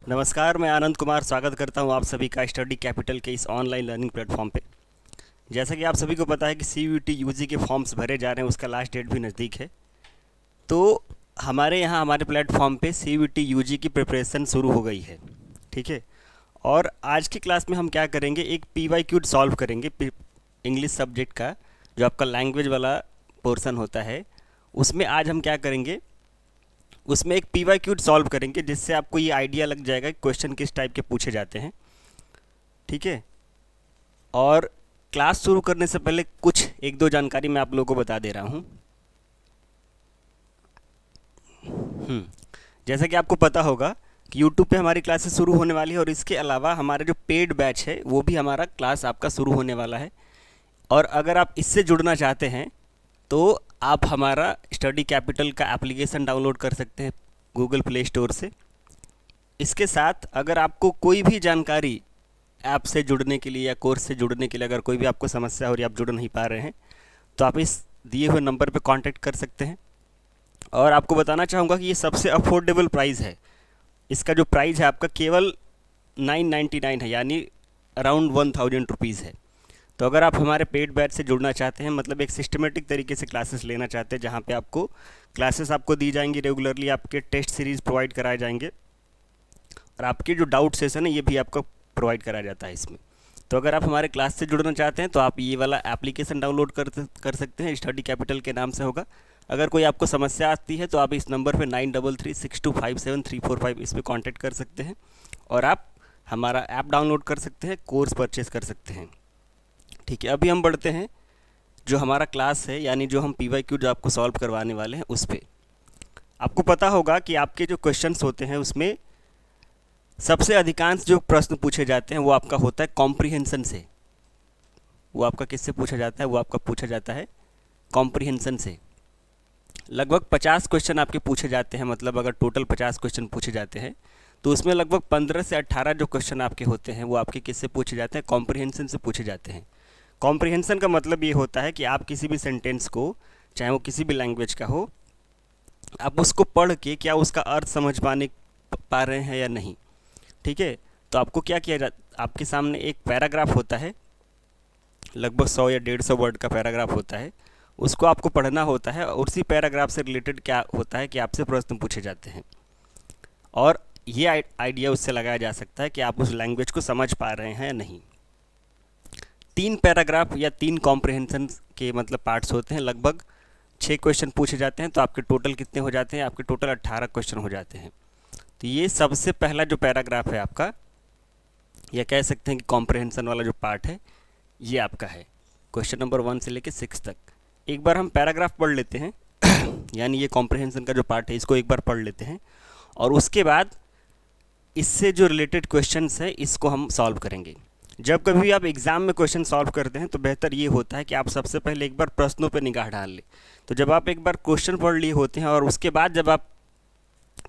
नमस्कार, मैं आनंद कुमार स्वागत करता हूं आप सभी का स्टडी कैपिटल के इस ऑनलाइन लर्निंग प्लेटफॉर्म पे। जैसा कि आप सभी को पता है कि CUET यूजी के फॉर्म्स भरे जा रहे हैं, उसका लास्ट डेट भी नज़दीक है। तो हमारे यहाँ हमारे प्लेटफॉर्म पे CUET यूजी की प्रिपरेशन शुरू हो गई है, ठीक है। और आज की क्लास में हम क्या करेंगे, एक PYQ सॉल्व करेंगे इंग्लिश सब्जेक्ट का, जो आपका लैंग्वेज वाला पोर्सन होता है। उसमें आज हम क्या करेंगे, उसमें एक PYQ सॉल्व करेंगे, जिससे आपको ये आइडिया लग जाएगा कि क्वेश्चन किस टाइप के पूछे जाते हैं, ठीक है। और क्लास शुरू करने से पहले कुछ एक दो जानकारी मैं आप लोगों को बता दे रहा हूँ। जैसा कि आपको पता होगा कि यूट्यूब पे हमारी क्लासेस शुरू होने वाली है, और इसके अलावा हमारा जो पेड बैच है वो भी हमारा क्लास आपका शुरू होने वाला है। और अगर आप इससे जुड़ना चाहते हैं तो आप हमारा स्टडी कैपिटल का एप्लीकेशन डाउनलोड कर सकते हैं गूगल प्ले स्टोर से। इसके साथ अगर आपको कोई भी जानकारी ऐप से जुड़ने के लिए या कोर्स से जुड़ने के लिए अगर कोई भी आपको समस्या हो रही है, आप जुड़ नहीं पा रहे हैं, तो आप इस दिए हुए नंबर पर कांटेक्ट कर सकते हैं। और आपको बताना चाहूँगा कि ये सबसे अफोर्डेबल प्राइस है। इसका जो प्राइस है आपका केवल 999 है, यानी अराउंड 1000 रुपीज़ है। तो अगर आप हमारे पेड बैच से जुड़ना चाहते हैं, मतलब एक सिस्टमेटिक तरीके से क्लासेस लेना चाहते हैं, जहाँ पे आपको क्लासेस आपको दी जाएंगी रेगुलरली, आपके टेस्ट सीरीज़ प्रोवाइड कराए जाएंगे, और आपके जो डाउट सेशन है ये भी आपको प्रोवाइड कराया जाता है इसमें। तो अगर आप हमारे क्लास से जुड़ना चाहते हैं तो आप ये वाला एप्लीकेशन डाउनलोड कर सकते हैं, स्टडी कैपिटल के नाम से होगा। अगर कोई आपको समस्या आती है तो आप इस नंबर पे 9336257345 इस पर कॉन्टैक्ट कर सकते हैं, और आप हमारा ऐप डाउनलोड कर सकते हैं, कोर्स परचेज़ कर सकते हैं, ठीक है। अभी हम बढ़ते हैं जो हमारा क्लास है, यानी जो हम PYQ जो आपको सॉल्व करवाने वाले हैं उस पर। आपको पता होगा कि आपके जो क्वेश्चंस होते हैं उसमें सबसे अधिकांश जो प्रश्न पूछे जाते हैं वो आपका होता है कॉम्प्रिहेंशन से। वो आपका किससे पूछा जाता है? वो आपका पूछा जाता है कॉम्प्रिहेंशन से। लगभग 50 क्वेश्चन आपके पूछे जाते हैं, मतलब अगर टोटल 50 क्वेश्चन पूछे जाते हैं तो उसमें लगभग 15 से 18 जो क्वेश्चन आपके होते हैं वो आपके किससे पूछे जाते हैं? कॉम्प्रिहेंशन से पूछे जाते हैं। कॉम्प्रिहेंशन का मतलब ये होता है कि आप किसी भी सेंटेंस को, चाहे वो किसी भी लैंग्वेज का हो, आप उसको पढ़ के क्या उसका अर्थ समझ पा रहे हैं या नहीं, ठीक है। तो आपको क्या किया आपके सामने एक पैराग्राफ होता है, लगभग 100 या 150 वर्ड का पैराग्राफ होता है, उसको आपको पढ़ना होता है, और उसी पैराग्राफ से रिलेटेड क्या होता है कि आपसे प्रश्न पूछे जाते हैं, और ये आइडिया उससे लगाया जा सकता है कि आप उस लैंग्वेज को समझ पा रहे हैं या नहीं। 3 पैराग्राफ या 3 कॉम्प्रिहेंशन के मतलब पार्ट्स होते हैं, लगभग 6 क्वेश्चन पूछे जाते हैं। तो आपके टोटल कितने हो जाते हैं? आपके टोटल 18 क्वेश्चन हो जाते हैं। तो ये सबसे पहला जो पैराग्राफ है आपका, या कह सकते हैं कि कॉम्प्रिहेंशन वाला जो पार्ट है, ये आपका है क्वेश्चन नंबर 1 से लेकर 6 तक। एक बार हम पैराग्राफ पढ़ लेते हैं यानी ये कॉम्प्रिहेंशन का जो पार्ट है इसको एक बार पढ़ लेते हैं, और उसके बाद इससे जो रिलेटेड क्वेश्चंस है इसको हम सॉल्व करेंगे। जब कभी भी आप एग्ज़ाम में क्वेश्चन सॉल्व करते हैं तो बेहतर ये होता है कि आप सबसे पहले एक बार प्रश्नों पर निगाह डाल लें। तो जब आप एक बार क्वेश्चन पढ़ लिए होते हैं और उसके बाद जब आप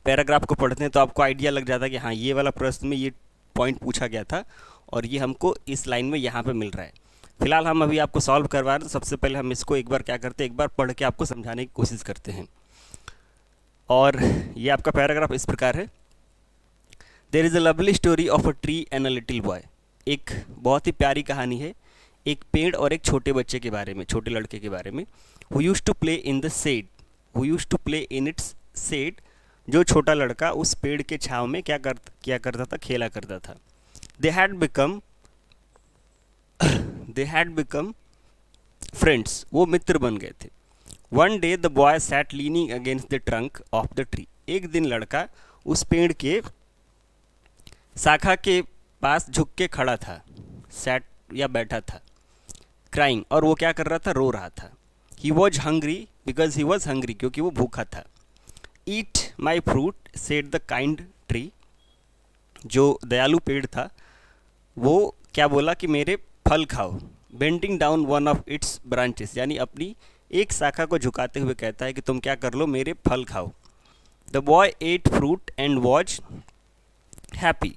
पैराग्राफ को पढ़ते हैं तो आपको आइडिया लग जाता है कि हाँ, ये वाला प्रश्न में ये पॉइंट पूछा गया था और ये हमको इस लाइन में यहाँ पे मिल रहा है। फिलहाल हम अभी आपको सॉल्व करवा रहे हैं, तो सबसे पहले हम इसको एक बार क्या करते हैं, एक बार पढ़ के आपको समझाने की कोशिश करते हैं। और ये आपका पैराग्राफ इस प्रकार है। There is a lovely story of a tree and a little boy. एक बहुत ही प्यारी कहानी है एक पेड़ और एक छोटे बच्चे के बारे में, छोटे लड़के के बारे में। Who used to play in the shade, who used to play in its shade. जो छोटा लड़का उस पेड़ के छाँव में किया करता था, खेला करता था। दे हैड बिकम फ्रेंड्स, वो मित्र बन गए थे। One day the boy sat leaning against the trunk of the tree. एक दिन लड़का उस पेड़ के शाखा के पास झुक के खड़ा था, सैट या बैठा था। क्राइंग, और वो क्या कर रहा था? रो रहा था। He was hungry because he was hungry, क्योंकि वो भूखा था। Eat my fruit said the kind tree. जो दयालु पेड़ था वो क्या बोला कि मेरे फल खाओ। Bending down one of its branches, यानी अपनी एक शाखा को झुकाते हुए कहता है कि तुम क्या कर लो, मेरे फल खाओ। The boy eight fruit and was happy.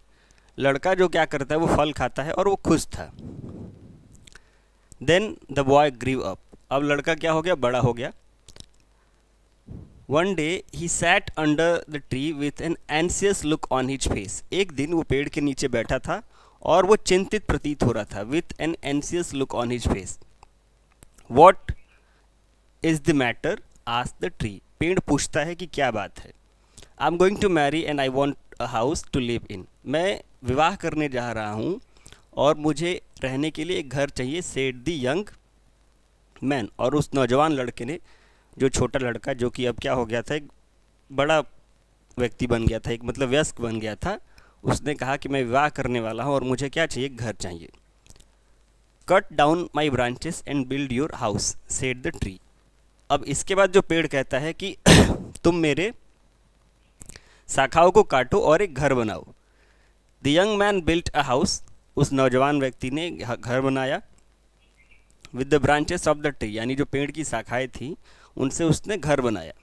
लड़का जो क्या करता है वो फल खाता है और वो खुश था। Then the boy grew up. अब लड़का क्या हो गया? बड़ा हो गया। One day he sat under the tree with an anxious look on his face. एक दिन वो पेड़ के नीचे बैठा था और वो चिंतित प्रतीत हो रहा था। With an anxious look on his face. What is the matter asked the tree. पेड़ पूछता है कि क्या बात है। I am going to marry and I want a house to live in. मैं विवाह करने जा रहा हूँ और मुझे रहने के लिए एक घर चाहिए, सेड द यंग मैन। और उस नौजवान लड़के ने, जो छोटा लड़का जो कि अब क्या हो गया था, एक बड़ा व्यक्ति बन गया था, एक मतलब वयस्क बन गया था, उसने कहा कि मैं विवाह करने वाला हूँ और मुझे क्या चाहिए, घर चाहिए। Cut down my branches and build your house said the tree. अब इसके बाद जो पेड़ कहता है कि तुम मेरे शाखाओं को काटो और एक घर बनाओ। The young man built a house. उस नौजवान व्यक्ति ने घर बनाया। With the branches of the tree, यानी जो पेड़ की शाखाएं थी उनसे उसने घर बनाया।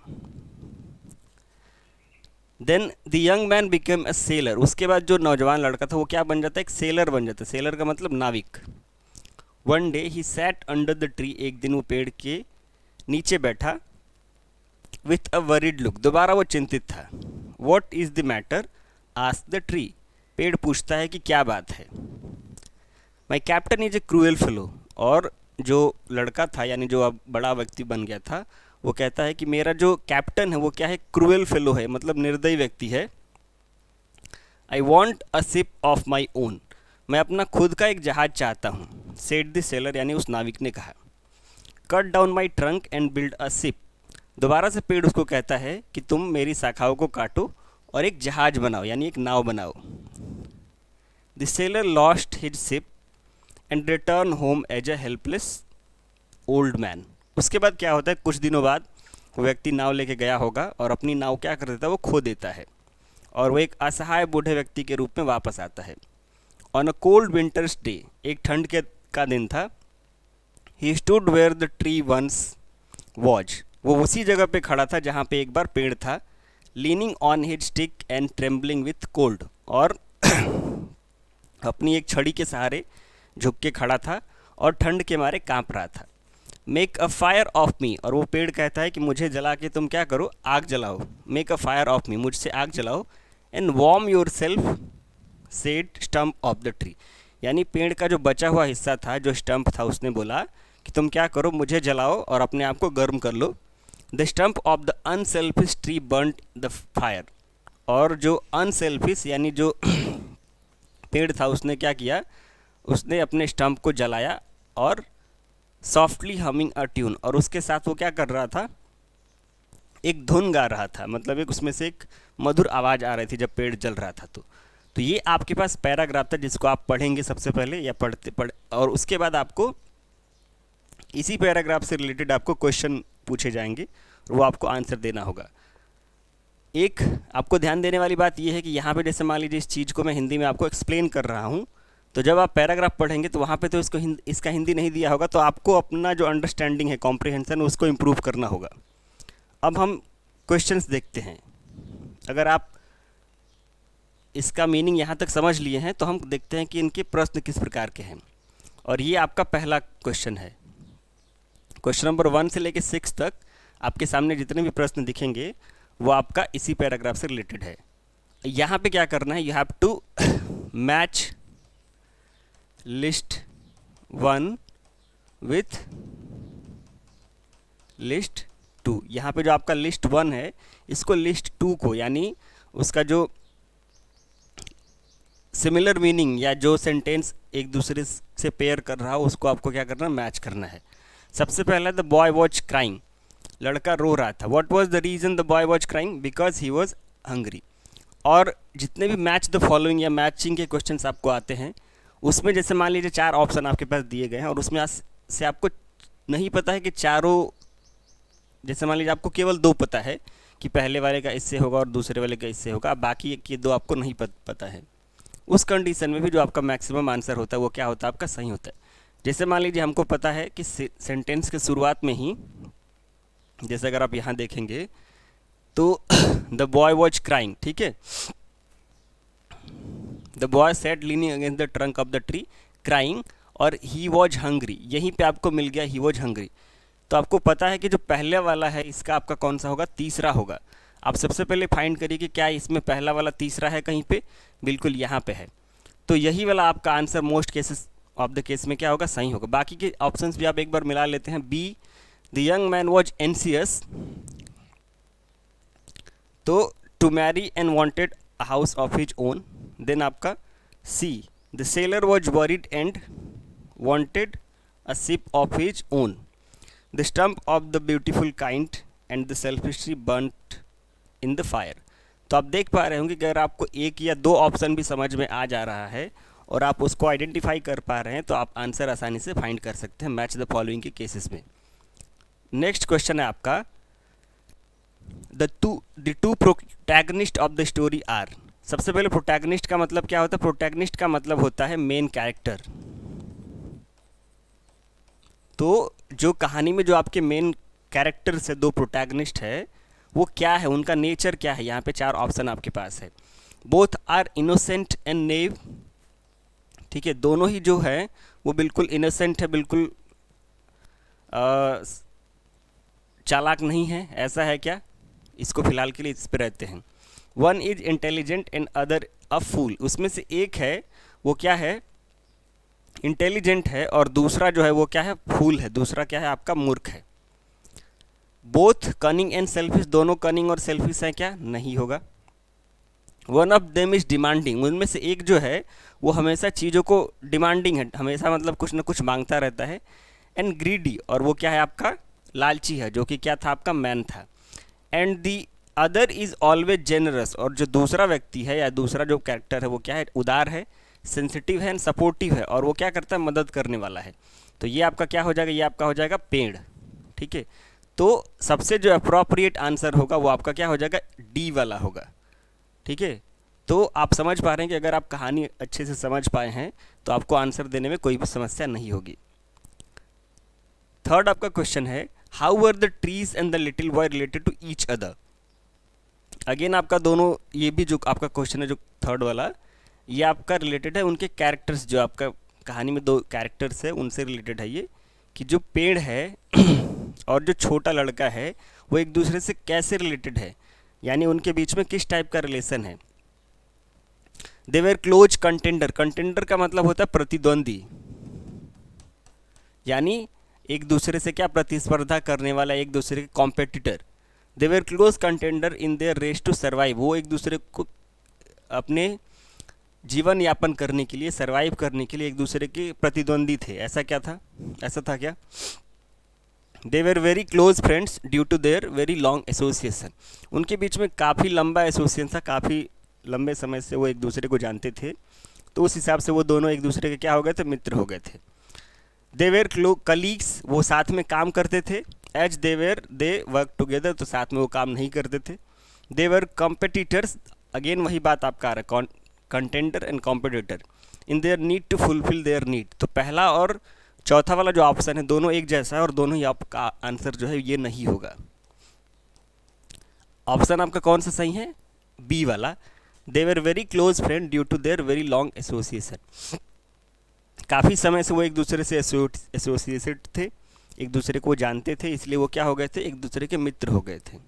Then the young man became a sailor. उसके बाद जो नौजवान लड़का था वो क्या बन जाता है, एक सेलर बन जाता है। सेलर का मतलब नाविक। One day he sat under the tree. एक दिन वो पेड़ के नीचे बैठा। With a worried look. दोबारा वो चिंतित था। What is the matter asked the tree. पेड़ पूछता है कि क्या बात है। माई captain is a cruel fellow. और जो लड़का था, यानी जो अब बड़ा व्यक्ति बन गया था, वो कहता है कि मेरा जो कैप्टन है वो क्या है, क्रूएल फेलो है, मतलब निर्दयी व्यक्ति है। आई want a ship of my own. मैं अपना खुद का एक जहाज चाहता हूँ। सेड द सेलर, यानी उस नाविक ने कहा। Cut down my trunk and build a ship. दोबारा से पेड़ उसको कहता है कि तुम मेरी शाखाओं को काटो और एक जहाज बनाओ, यानी एक नाव बनाओ। The sailor lost his ship and return home as a helpless old man. उसके बाद क्या होता है, कुछ दिनों बाद वो व्यक्ति नाव लेके गया होगा और अपनी नाव क्या कर देता है, वो खो देता है और वो एक असहाय बूढ़े व्यक्ति के रूप में वापस आता है। On a cold winter's day, एक ठंड के का दिन था। He stood where the tree once was. वो उसी जगह पे खड़ा था जहाँ पे एक बार पेड़ था। Leaning on his stick and trembling with cold. और अपनी एक छड़ी के सहारे झुक के खड़ा था और ठंड के मारे कांप रहा था। Make a fire of me. और वो पेड़ कहता है कि मुझे जला के तुम क्या करो, आग जलाओ। Make a fire of me, मुझसे आग जलाओ। And warm your self said stump of the tree. यानी पेड़ का जो बचा हुआ हिस्सा था, जो स्टम्प था, उसने बोला कि तुम क्या करो, मुझे जलाओ और अपने आप को गर्म कर लो। The stump of the unselfish tree burned the fire. और जो अनसेल्फिश यानी जो पेड़ था, उसने क्या किया, उसने अपने स्टम्प को जलाया और सॉफ्टली हमिंग अ ट्यून। और उसके साथ वो क्या कर रहा था, एक धुन गा रहा था, मतलब एक उसमें से एक मधुर आवाज़ आ रही थी जब पेड़ जल रहा था। तो ये आपके पास पैराग्राफ था जिसको आप पढ़ेंगे सबसे पहले, या और उसके बाद आपको इसी पैराग्राफ से रिलेटेड आपको क्वेश्चन पूछे जाएंगे और वो आपको आंसर देना होगा। एक आपको ध्यान देने वाली बात यह है कि यहाँ पे जैसे मान लीजिए इस चीज़ को मैं हिंदी में आपको एक्सप्लेन कर रहा हूँ, तो जब आप पैराग्राफ पढ़ेंगे तो वहाँ पे तो इसका हिंदी नहीं दिया होगा, तो आपको अपना जो अंडरस्टैंडिंग है, कॉम्प्रिहेंशन, उसको इम्प्रूव करना होगा। अब हम क्वेश्चंस देखते हैं। अगर आप इसका मीनिंग यहाँ तक समझ लिए हैं तो हम देखते हैं कि इनके प्रश्न किस प्रकार के हैं। और ये आपका पहला क्वेश्चन है। क्वेश्चन नंबर 1 से लेकर 6 तक आपके सामने जितने भी प्रश्न दिखेंगे वो आपका इसी पैराग्राफ से रिलेटेड है। यहाँ पे क्या करना है, you have to match list 1 with list 2। यहाँ पे जो आपका लिस्ट 1 है, इसको लिस्ट 2 को, यानी उसका जो सिमिलर मीनिंग या जो सेंटेंस एक दूसरे से पेयर कर रहा हो, उसको आपको क्या करना, मैच करना है। सबसे पहला, द बॉय वॉज क्राइंग। लड़का रो रहा था। What was the reason the boy was crying? Because he was hungry. और जितने भी मैच द फॉलोइंग या मैचिंग के क्वेश्चंस आपको आते हैं, उसमें जैसे मान लीजिए 4 ऑप्शन आपके पास दिए गए हैं और उसमें से आपको नहीं पता है कि चारों, जैसे मान लीजिए आपको केवल 2 पता है कि पहले वाले का इससे होगा और दूसरे वाले का इससे होगा, बाकी के 2 आपको नहीं पता है। उस कंडीशन में भी जो आपका मैक्सिमम आंसर होता है वो क्या होता है, आपका सही होता है। जैसे मान लीजिए हमको पता है कि सेंटेंस के शुरुआत में ही, जैसे अगर आप यहाँ देखेंगे तो द बॉय वॉज क्राइंग, ठीक है, the boy set leaning against the trunk of the tree crying, और ही वॉज हंग्री, यहीं पे आपको मिल गया ही वॉज हंग्री। तो आपको पता है कि जो पहले वाला है इसका आपका कौन सा होगा, तीसरा होगा। आप सबसे पहले फाइंड करिए कि क्या इसमें पहला वाला तीसरा है कहीं पे, बिल्कुल यहाँ पे है। तो यही वाला आपका answer most cases of the case में क्या होगा, सही होगा। बाकी के ऑप्शंस भी आप एक बार मिला लेते हैं। B, the young man was anxious तो to marry and wanted a house of his own. Then आपका C, the sailor was worried and wanted a ship of his own. The stump of the beautiful kind and the selfish burnt in the fire. तो आप देख पा रहे होंगे कि अगर आपको एक या दो ऑप्शन भी समझ में आ जा रहा है और आप उसको आइडेंटिफाई कर पा रहे हैं तो आप आंसर आसानी से फाइंड कर सकते हैं मैच द फॉलोइंग के केसेस में। नेक्स्ट क्वेश्चन है आपका, the two protagonist of the story are. सबसे पहले प्रोटैगनिस्ट का मतलब क्या होता है, प्रोटैगनिस्ट का मतलब होता है मेन कैरेक्टर। तो जो कहानी में जो आपके मेन कैरेक्टर से दो प्रोटैगनिस्ट है वो क्या है, उनका नेचर क्या है, यहाँ पे चार ऑप्शन आपके पास है। बोथ आर इनोसेंट एंड नेव, ठीक है, दोनों ही जो है वो बिल्कुल इनोसेंट है, बिल्कुल चालाक नहीं है, ऐसा है क्या, इसको फिलहाल के लिए इस पर रहते हैं। One is intelligent and other a fool, उसमें से एक है वो क्या है, इंटेलिजेंट है और दूसरा जो है वो क्या है, फूल है, दूसरा क्या है आपका मूर्ख है। बोथ कनिंग एंड सेल्फिश, दोनों कनिंग और सेल्फिश हैं क्या, नहीं होगा। One of them is demanding, उनमें से एक जो है वो हमेशा चीज़ों को डिमांडिंग है, हमेशा मतलब कुछ ना कुछ मांगता रहता है। एंड ग्रीडी, और वो क्या है आपका लालची है, जो कि क्या था आपका मैन था। And the other is always generous, और जो दूसरा व्यक्ति है या दूसरा जो कैरेक्टर है वो क्या है, उदार है, सेंसिटिव है एंड सपोर्टिव है, और वो क्या करता है, मदद करने वाला है। तो ये आपका क्या हो जाएगा, ये आपका हो जाएगा पेड़, ठीक है। तो सबसे जो अप्रोप्रिएट आंसर होगा वो आपका क्या हो जाएगा, डी वाला होगा, ठीक है। तो आप समझ पा रहे हैं कि अगर आप कहानी अच्छे से समझ पाए हैं तो आपको आंसर देने में कोई भी समस्या नहीं होगी। थर्ड आपका क्वेश्चन है, how were the trees and the little boy related to each other. Again आपका दोनों, ये भी जो आपका क्वेश्चन है जो थर्ड वाला, ये आपका रिलेटेड है उनके कैरेक्टर्स, जो आपका कहानी में दो कैरेक्टर्स है उनसे रिलेटेड है ये, कि जो पेड़ है और जो छोटा लड़का है वो एक दूसरे से कैसे रिलेटेड है, यानी उनके बीच में किस टाइप का रिलेशन है। दे वेर क्लोज कंटेंडर, कंटेंडर का मतलब होता है प्रतिद्वंदी, यानी एक दूसरे से क्या प्रतिस्पर्धा करने वाला, एक दूसरे के competitor. They were close contender in their race to survive, वो एक दूसरे को अपने जीवन यापन करने के लिए, सर्वाइव करने के लिए एक दूसरे के प्रतिद्वंदी थे, ऐसा क्या था, ऐसा था क्या। They were very close friends due to their very long association, उनके बीच में काफ़ी लंबा एसोसिएशन था, काफ़ी लंबे समय से वो एक दूसरे को जानते थे, तो उस हिसाब से वो दोनों एक दूसरे के क्या हो गए थे, मित्र हो गए थे। दे वेर कलीग्स, वो साथ में काम करते थे। एज दे वर्क टुगेदर, तो साथ में वो काम नहीं करते थे। दे वर कॉम्पिटिटर्स, अगेन वही बात आपका आ रहा है, contender and competitor in their need to fulfil their need. तो पहला और चौथा वाला जो ऑप्शन है दोनों एक जैसा है और दोनों ही आपका आंसर जो है ये नहीं होगा। ऑप्शन आपका कौन सा सही है, बी वाला। They were very close friend due to their very long association, काफ़ी समय से वो एक दूसरे से एसोसिएटेड थे, एक दूसरे को जानते थे, इसलिए वो क्या हो गए थे, एक दूसरे के मित्र हो गए थे।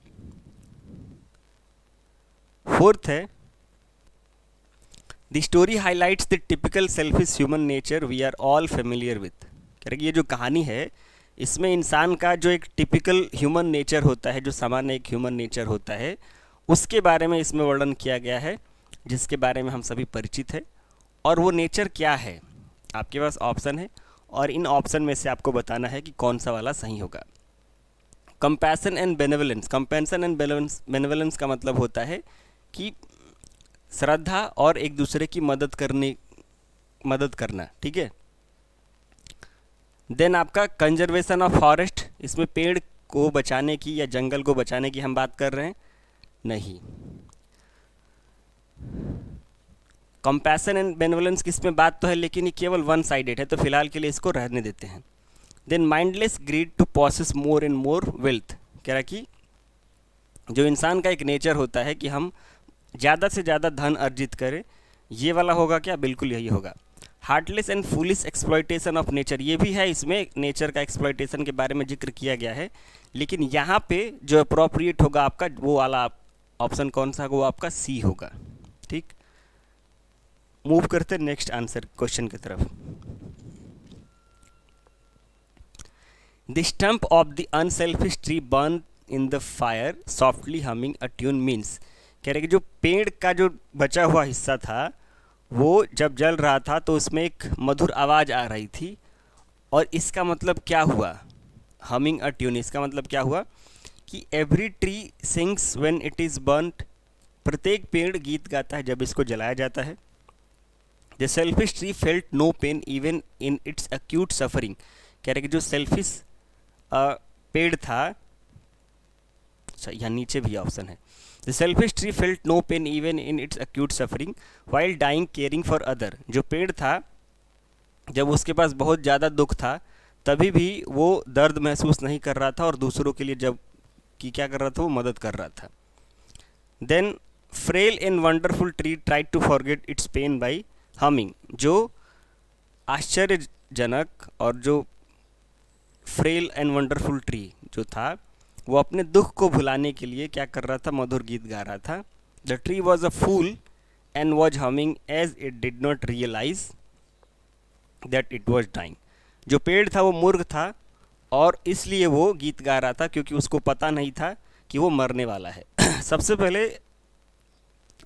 फोर्थ है, the story highlights the typical selfish human nature we are all familiar with. कह रहे ये जो कहानी है इसमें इंसान का जो एक टिपिकल ह्यूमन नेचर होता है, जो सामान्य एक ह्यूमन नेचर होता है, उसके बारे में इसमें वर्णन किया गया है, जिसके बारे में हम सभी परिचित हैं। और वो नेचर क्या है, आपके पास ऑप्शन है और इन ऑप्शन में से आपको बताना है कि कौन सा वाला सही होगा। कंपैशन एंड बेनेवलेंस, कंपैशन एंड बेनेवलेंस का मतलब होता है कि श्रद्धा और एक दूसरे की मदद करना, ठीक है। देन आपका कंजर्वेशन ऑफ फॉरेस्ट, इसमें पेड़ को बचाने की या जंगल को बचाने की हम बात कर रहे हैं, नहीं। कंपैशन एंड बेनेवलेंस की इसमें बात तो है लेकिन ये केवल वन साइडेड है, तो फिलहाल के लिए इसको रहने देते हैं। Then mindless greed to possess more and more wealth, कह रहा कि जो इंसान का एक नेचर होता है कि हम ज़्यादा से ज़्यादा धन अर्जित करें, ये वाला होगा क्या, बिल्कुल यही होगा। Heartless and foolish exploitation of nature, ये भी है, इसमें नेचर का एक्सप्लॉयटेशन के बारे में जिक्र किया गया है, लेकिन यहाँ पे जो अप्रोप्रिएट होगा आपका वो वाला ऑप्शन कौन सा होगा, वो आपका सी होगा। ठीक, मूव करते नेक्स्ट आंसर क्वेश्चन की तरफ। The stump of the unselfish tree burn in the fire softly humming a tune means, कह रहे कि जो पेड़ का जो बचा हुआ हिस्सा था वो जब जल रहा था तो उसमें एक मधुर आवाज़ आ रही थी, और इसका मतलब क्या हुआ, हमिंग अ ट्यून, इसका मतलब क्या हुआ कि every tree sings when it is burned, प्रत्येक पेड़ गीत गाता है जब इसको जलाया जाता है। The selfish tree felt no pain even in its acute suffering, कह रहे कि जो सेल्फिश पेड़ था, अच्छा यहाँ नीचे भी ऑप्शन है, the selfish tree felt no pain even in its acute suffering while dying caring for other, जो पेड़ था जब उसके पास बहुत ज़्यादा दुख था तभी भी वो दर्द महसूस नहीं कर रहा था और दूसरों के लिए जब कि क्या कर रहा था, वो मदद कर रहा था। Then frail and wonderful tree try to forget its pain by humming, जो आश्चर्यजनक और जो फ्रेल एंड वंडरफुल ट्री जो था वो अपने दुख को भुलाने के लिए क्या कर रहा था, मधुर गीत गा रहा था। The tree was a fool and was humming as it did not realise that it was dying, जो पेड़ था वो मूर्ख था और इसलिए वो गीत गा रहा था क्योंकि उसको पता नहीं था कि वो मरने वाला है। सबसे पहले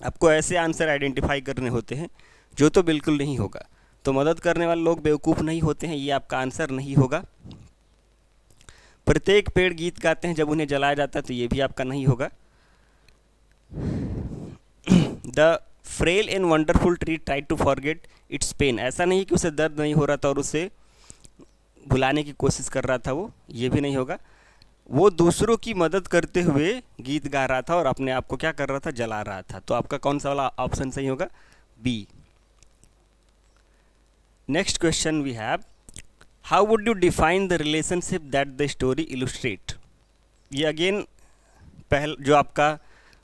आपको ऐसे आंसर आइडेंटिफाई करने होते हैं जो तो बिल्कुल नहीं होगा, तो मदद करने वाले लोग बेवकूफ़ नहीं होते हैं, ये आपका आंसर नहीं होगा। प्रत्येक पेड़ गीत गाते हैं जब उन्हें जलाया जाता है, तो ये भी आपका नहीं होगा। The frail and wonderful tree try to forget its pain, ऐसा नहीं कि उसे दर्द नहीं हो रहा था और उसे भुलाने की कोशिश कर रहा था वो, ये भी नहीं होगा। वो दूसरों की मदद करते हुए गीत गा रहा था और अपने आप को क्या कर रहा था, जला रहा था। तो आपका कौन सा वाला ऑप्शन सही होगा, B. Next question we have, how would you define the relationship that the story illustrate. ये अगेन जो आपका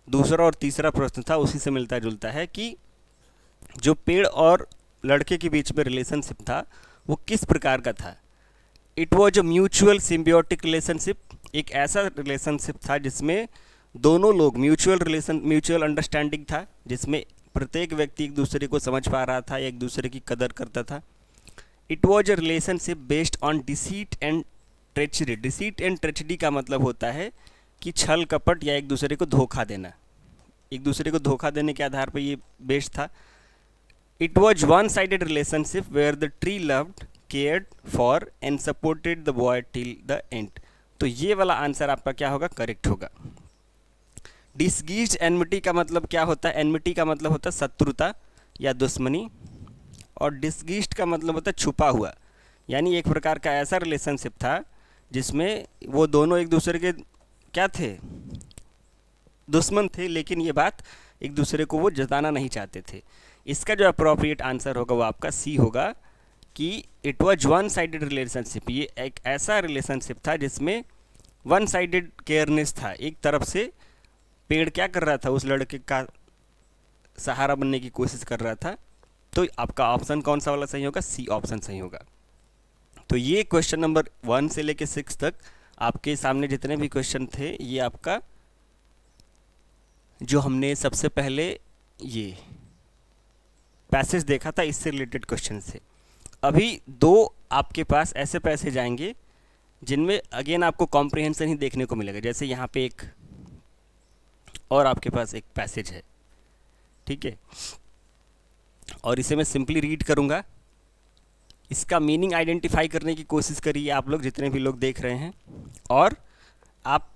दूसरा और तीसरा प्रश्न था उसी से मिलता जुलता है कि जो पेड़ और लड़के के बीच में रिलेशनशिप था वो किस प्रकार का था। It was a mutual symbiotic relationship, एक ऐसा रिलेशनशिप था जिसमें दोनों लोग म्यूचुअल अंडरस्टैंडिंग था, जिसमें प्रत्येक व्यक्ति एक दूसरे को समझ पा रहा था, एक दूसरे की कदर करता था। It was a relationship based on deceit and treachery, deceit and treachery का मतलब होता है कि छल कपट या एक दूसरे को धोखा देना, एक दूसरे को धोखा देने के आधार पर ये बेस्ड था। It was one sided relationship where the tree loved, cared for and supported the boy till the end, तो ये वाला आंसर आपका क्या होगा, करेक्ट होगा। डिसगीज्ड एनमिटी का मतलब क्या होता है, एनमिटी का मतलब होता है शत्रुता या दुश्मनी, और डिसगीज्ड का मतलब होता है छुपा हुआ, यानी एक प्रकार का ऐसा रिलेशनशिप था जिसमें वो दोनों एक दूसरे के क्या थे, दुश्मन थे, लेकिन ये बात एक दूसरे को वो जताना नहीं चाहते थे। इसका जो अप्रोप्रिएट आंसर होगा वो आपका सी होगा कि it was one sided relationship, ये एक ऐसा रिलेशनशिप था जिसमें वन साइडेड केयरनेस था, एक तरफ से पेड़ क्या कर रहा था, उस लड़के का सहारा बनने की कोशिश कर रहा था। तो आपका ऑप्शन कौन सा वाला सही होगा, सी ऑप्शन सही होगा। तो ये क्वेश्चन नंबर 1 से लेकर 6 तक आपके सामने जितने भी क्वेश्चन थे ये आपका जो हमने सबसे पहले ये पैसेज देखा था इससे रिलेटेड क्वेश्चन से। अभी 2 आपके पास ऐसे पैसेज आएंगे जिनमें अगेन आपको कॉम्प्रिहेंशन ही देखने को मिलेगा, जैसे यहाँ पे एक और आपके पास एक पैसेज है, ठीक है, और इसे मैं सिंपली रीड करूँगा, इसका मीनिंग आइडेंटिफाई करने की कोशिश करिए आप लोग जितने भी लोग देख रहे हैं, और आप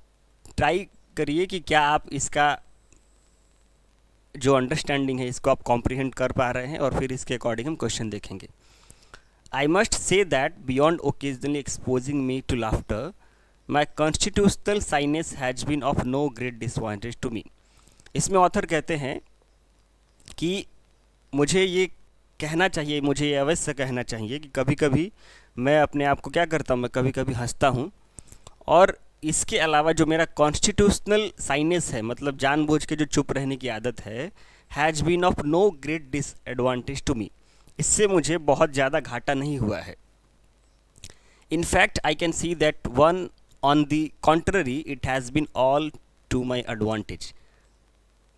ट्राई करिए कि क्या आप इसका जो अंडरस्टैंडिंग है इसको आप कॉम्प्रिहेंड कर पा रहे हैं, और फिर इसके अकॉर्डिंग हम क्वेश्चन देखेंगे। I must say that beyond occasionally exposing me to laughter my constitutional shyness has been of no great disadvantage to me. इसमें ऑथर कहते हैं कि मुझे ये कहना चाहिए, मुझे ये अवश्य कहना चाहिए कि कभी कभी मैं अपने आप को क्या करता हूँ, मैं कभी कभी हंसता हूँ, और इसके अलावा जो मेरा कॉन्स्टिट्यूशनल साइनेस है, मतलब जानबूझ के जो चुप रहने की आदत है, has been of no great disadvantage to me, इससे मुझे बहुत ज़्यादा घाटा नहीं हुआ है। In fact I can see that one on the contrary it has been all to my advantage.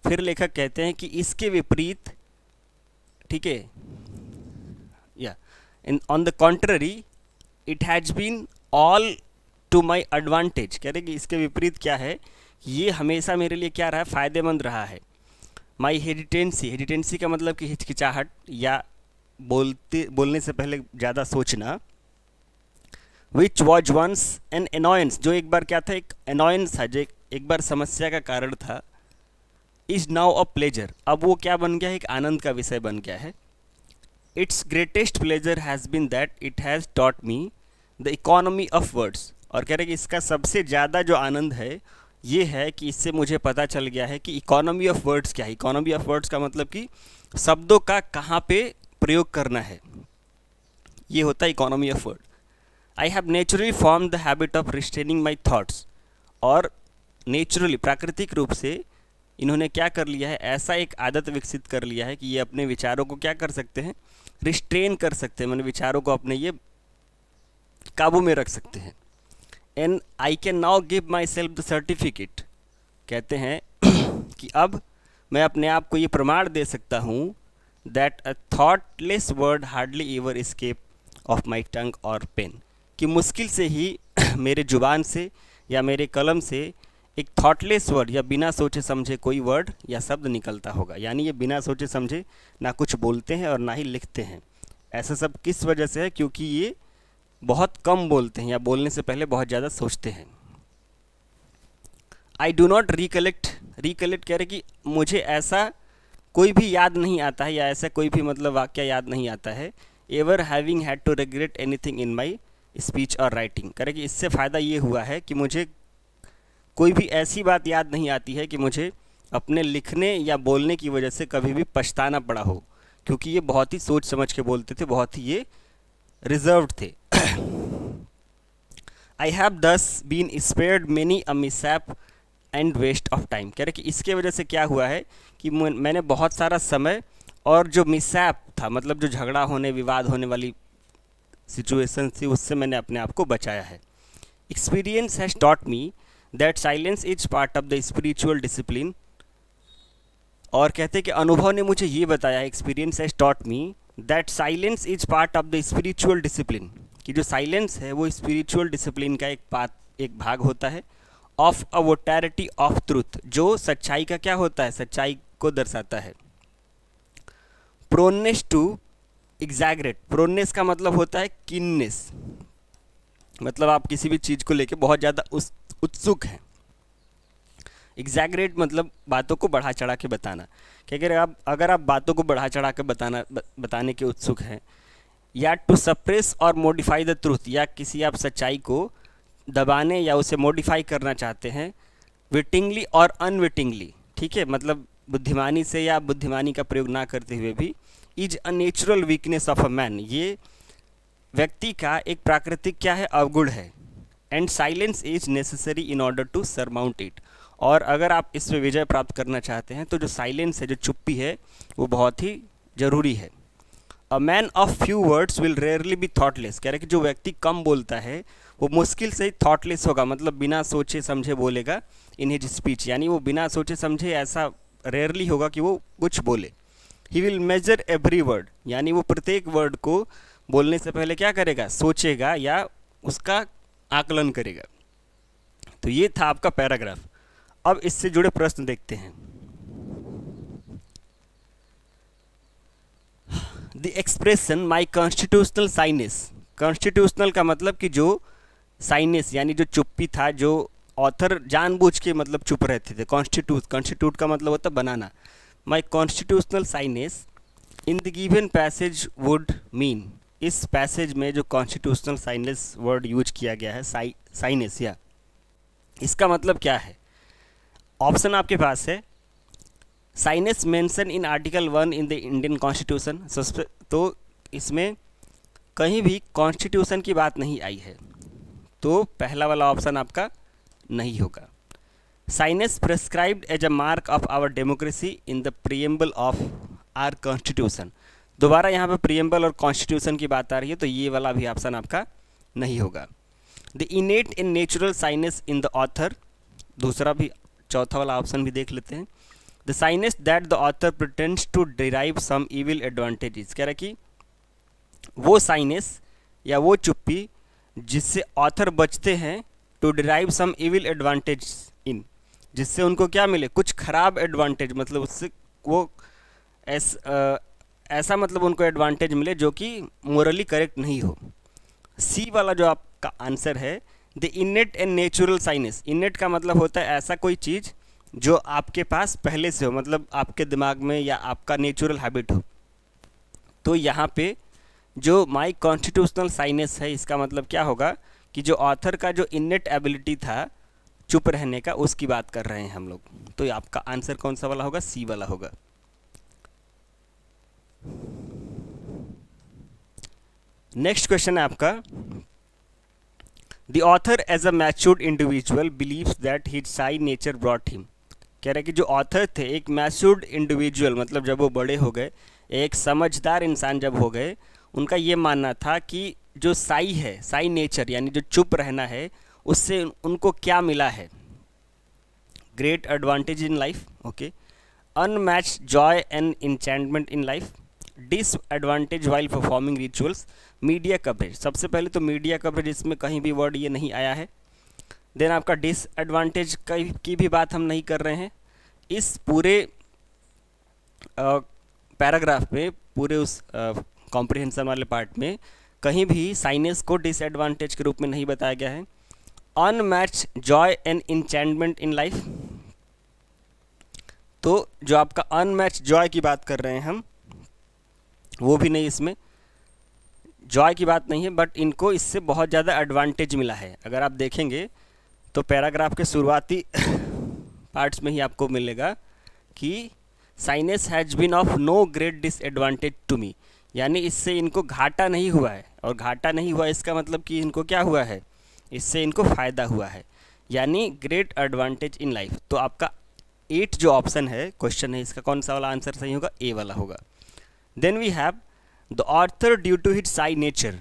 फिर लेखक कहते हैं कि इसके विपरीत, ठीक है, या in on the contrary it has been all to my advantage. कह रहे कि इसके विपरीत क्या है, ये हमेशा मेरे लिए क्या रहा है, फ़ायदेमंद रहा है। माई हेजिटेंसी, हेजिटेंसी का मतलब कि हिचकिचाहट या बोलने से पहले ज़्यादा सोचना। विच वॉज वंस एन एनॉयंस, जो एक बार क्या था, एक एनॉयंस था, जो एक बार समस्या का कारण था। इज़ नाउ अ प्लेजर, अब वो क्या बन गया है, एक आनंद का विषय बन गया है। Its greatest pleasure has been that it has taught me the economy of words. और कह रहे कि इसका सबसे ज़्यादा जो आनंद है ये है कि इससे मुझे पता चल गया है कि इकोनॉमी ऑफ वर्ड्स क्या है। इकोनॉमी ऑफ वर्ड्स का मतलब कि शब्दों का कहाँ पे प्रयोग करना है, ये होता है economy of word. I have naturally form the habit of restraining my thoughts, और नेचुरली प्राकृतिक रूप से इन्होंने क्या कर लिया है, ऐसा एक आदत विकसित कर लिया है कि ये अपने विचारों को क्या कर सकते हैं, रिस्ट्रेन कर सकते हैं, मतलब विचारों को अपने ये काबू में रख सकते हैं। And I can now give my self the certificate, कहते हैं कि अब मैं अपने आप को ये प्रमाण दे सकता हूँ that a thoughtless word hardly ever escape of my tongue और पेन, कि मुश्किल से ही मेरे जुबान से या मेरे कलम से एक थॉटलेस वर्ड या बिना सोचे समझे कोई वर्ड या शब्द निकलता होगा। यानी ये बिना सोचे समझे ना कुछ बोलते हैं और ना ही लिखते हैं। ऐसा सब किस वजह से है, क्योंकि ये बहुत कम बोलते हैं या बोलने से पहले बहुत ज़्यादा सोचते हैं। I do not recollect, recollect कह रहे कि मुझे ऐसा कोई भी याद नहीं आता है या ऐसा कोई भी मतलब वाक्य याद नहीं आता है। Ever having had to regret anything in my speech और राइटिंग, कह रहे कि इससे फ़ायदा ये हुआ है कि मुझे कोई भी ऐसी बात याद नहीं आती है कि मुझे अपने लिखने या बोलने की वजह से कभी भी पछताना पड़ा हो, क्योंकि ये बहुत ही सोच समझ के बोलते थे, बहुत ही ये रिजर्व्ड थे। I have thus been spared many a mishap and waste of time, कह रहे कि इसके वजह से क्या हुआ है कि मैंने बहुत सारा समय और जो मिसहैप था, मतलब जो झगड़ा होने विवाद होने वाली सिचुएशन थी, उससे मैंने अपने आप को बचाया है। Experience has taught me that silence is part of the spiritual discipline, और कहते हैं कि अनुभव ने मुझे ये बताया, experience has taught me that silence is part of the spiritual discipline, कि जो साइलेंस है वो स्पिरिचुअल डिसिप्लिन का एक भाग होता है। ऑफ अ वोटैरिटी ऑफ ट्रूथ, जो सच्चाई का क्या होता है, सच्चाई को दर्शाता है। प्रोनेस टू एग्जैगरेट, प्रोनेस का मतलब होता है कीननेस, मतलब आप किसी भी चीज़ को लेके बहुत ज़्यादा उत्सुक हैं। एग्जैगरेट मतलब बातों को बढ़ा चढ़ा के बताना, कि अगर आप बातों को बढ़ा चढ़ा के बताने के उत्सुक हैं। या टू सप्रेस और मॉडिफाई द ट्रूथ, या किसी आप सच्चाई को दबाने या उसे मॉडिफाई करना चाहते हैं। विटिंगली और अनविटिंगली, ठीक है, मतलब बुद्धिमानी से या बुद्धिमानी का प्रयोग ना करते हुए भी। Is a natural weakness of a man, ये व्यक्ति का एक प्राकृतिक क्या है, अवगुण है। And silence is necessary in order to surmount it, और अगर आप इस पर विजय प्राप्त करना चाहते हैं तो जो साइलेंस है, जो चुप्पी है, वो बहुत ही ज़रूरी है। A man of few words will rarely be thoughtless, कह रहे कि जो व्यक्ति कम बोलता है वो मुश्किल से ही थॉटलेस होगा, मतलब बिना सोचे समझे बोलेगा इन हिज स्पीच, यानी वो बिना सोचे समझे ऐसा रेयरली होगा कि वो कुछ बोले। He will measure every word, यानी वो प्रत्येक वर्ड को बोलने से पहले क्या करेगा, सोचेगा या उसका आकलन करेगा। तो ये था आपका पैराग्राफ। अब इससे जुड़े प्रश्न देखते हैं। The expression my constitutional shyness, constitutional का मतलब कि जो साइनेस यानी जो चुप्पी था, जो ऑथर जानबूझ के मतलब चुप रहते थे। कॉन्स्टिट्यूट का मतलब होता है बनाना। My constitutional shyness in the given passage would mean, इस पैसेज में जो कॉन्स्टिट्यूशनल साइनेस वर्ड यूज किया गया है, साइनेस, या इसका मतलब क्या है। ऑप्शन आपके पास है, shyness mention in article 1 in the Indian constitution, तो इसमें कहीं भी कॉन्स्टिट्यूशन की बात नहीं आई है, तो पहला वाला ऑप्शन आपका नहीं होगा। Shyness prescribed as a mark of our democracy in the preamble of our constitution, दोबारा यहाँ पे प्रीएम्बल और कॉन्स्टिट्यूशन की बात आ रही है, तो ये वाला भी ऑप्शन आपका नहीं होगा। The innate in natural shyness in the author, दूसरा भी, चौथा वाला ऑप्शन भी देख लेते हैं। The shyness that the author pretends to derive some evil advantages, कह रहा है कि वो साइनेस या वो चुप्पी जिससे ऑथर बचते हैं, to derive some evil advantage in, जिससे उनको क्या मिले, कुछ खराब एडवांटेज, मतलब उससे वो ऐसा मतलब उनको एडवांटेज मिले जो कि मोरली करेक्ट नहीं हो। सी वाला जो आपका आंसर है, the innate and natural shyness, innate का मतलब होता है ऐसा कोई चीज़ जो आपके पास पहले से हो, मतलब आपके दिमाग में या आपका नेचुरल हैबिट हो। तो यहाँ पे जो माई कॉन्स्टिट्यूशनल साइनेस है, इसका मतलब क्या होगा कि जो ऑथर का जो इनेट एबिलिटी था चुप रहने का, उसकी बात कर रहे हैं हम लोग। तो ये आपका आंसर कौन सा वाला होगा, सी वाला होगा। नेक्स्ट क्वेश्चन है आपका, the author as a matured individual believes that his shy nature brought him, कह रहे कि जो ऑथर थे एक मैच्योर्ड इंडिविजुअल, मतलब जब वो बड़े हो गए, एक समझदार इंसान जब हो गए, उनका ये मानना था कि जो साई है, साई नेचर यानी जो चुप रहना है, उससे उनको क्या मिला है, great advantage in life, okay, unmatched joy and enchantment in life, disadvantage while performing rituals, media coverage. सबसे पहले तो मीडिया कवरेज, इसमें कहीं भी वर्ड ये नहीं आया है। देन आपका डिसएडवांटेज की भी बात हम नहीं कर रहे हैं। इस पूरे पैराग्राफ में, पूरे उस कॉम्प्रिहेंशन वाले पार्ट में कहीं भी साइनेस को डिसएडवांटेज के रूप में नहीं बताया गया है। Unmatched joy and enchantment in life, तो जो आपका अनमैच्ड जॉय की बात कर रहे हैं हम, वो भी नहीं, इसमें जॉय की बात नहीं है, बट इनको इससे बहुत ज़्यादा एडवांटेज मिला है। अगर आप देखेंगे तो पैराग्राफ के शुरुआती पार्ट्स में ही आपको मिलेगा कि shyness has been of no great disadvantage to me, यानी इससे इनको घाटा नहीं हुआ है। और घाटा नहीं हुआ इसका मतलब कि इनको क्या हुआ है, इससे इनको फ़ायदा हुआ है, यानी ग्रेट एडवांटेज इन लाइफ। तो आपका 8 जो ऑप्शन है, क्वेश्चन है, इसका कौन सा वाला आंसर सही होगा, ए वाला होगा। Then we have the author due to his shy nature,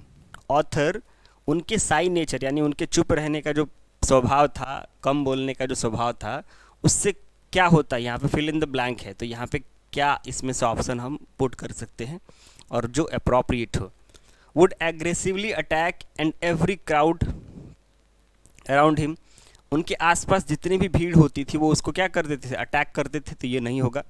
author उनके साई नेचर यानी उनके चुप रहने का जो स्वभाव था, कम बोलने का जो स्वभाव था, उससे क्या होता है, यहाँ पे फिल इन द ब्लैंक है, तो यहाँ पे क्या इसमें से ऑप्शन हम पुट कर सकते हैं और जो अप्रोप्रिएट हो। Would aggressively attack and every crowd around him, उनके आसपास जितनी भी भीड़ होती थी वो उसको क्या कर देते थे, अटैक कर देते थे, तो ये नहीं होगा।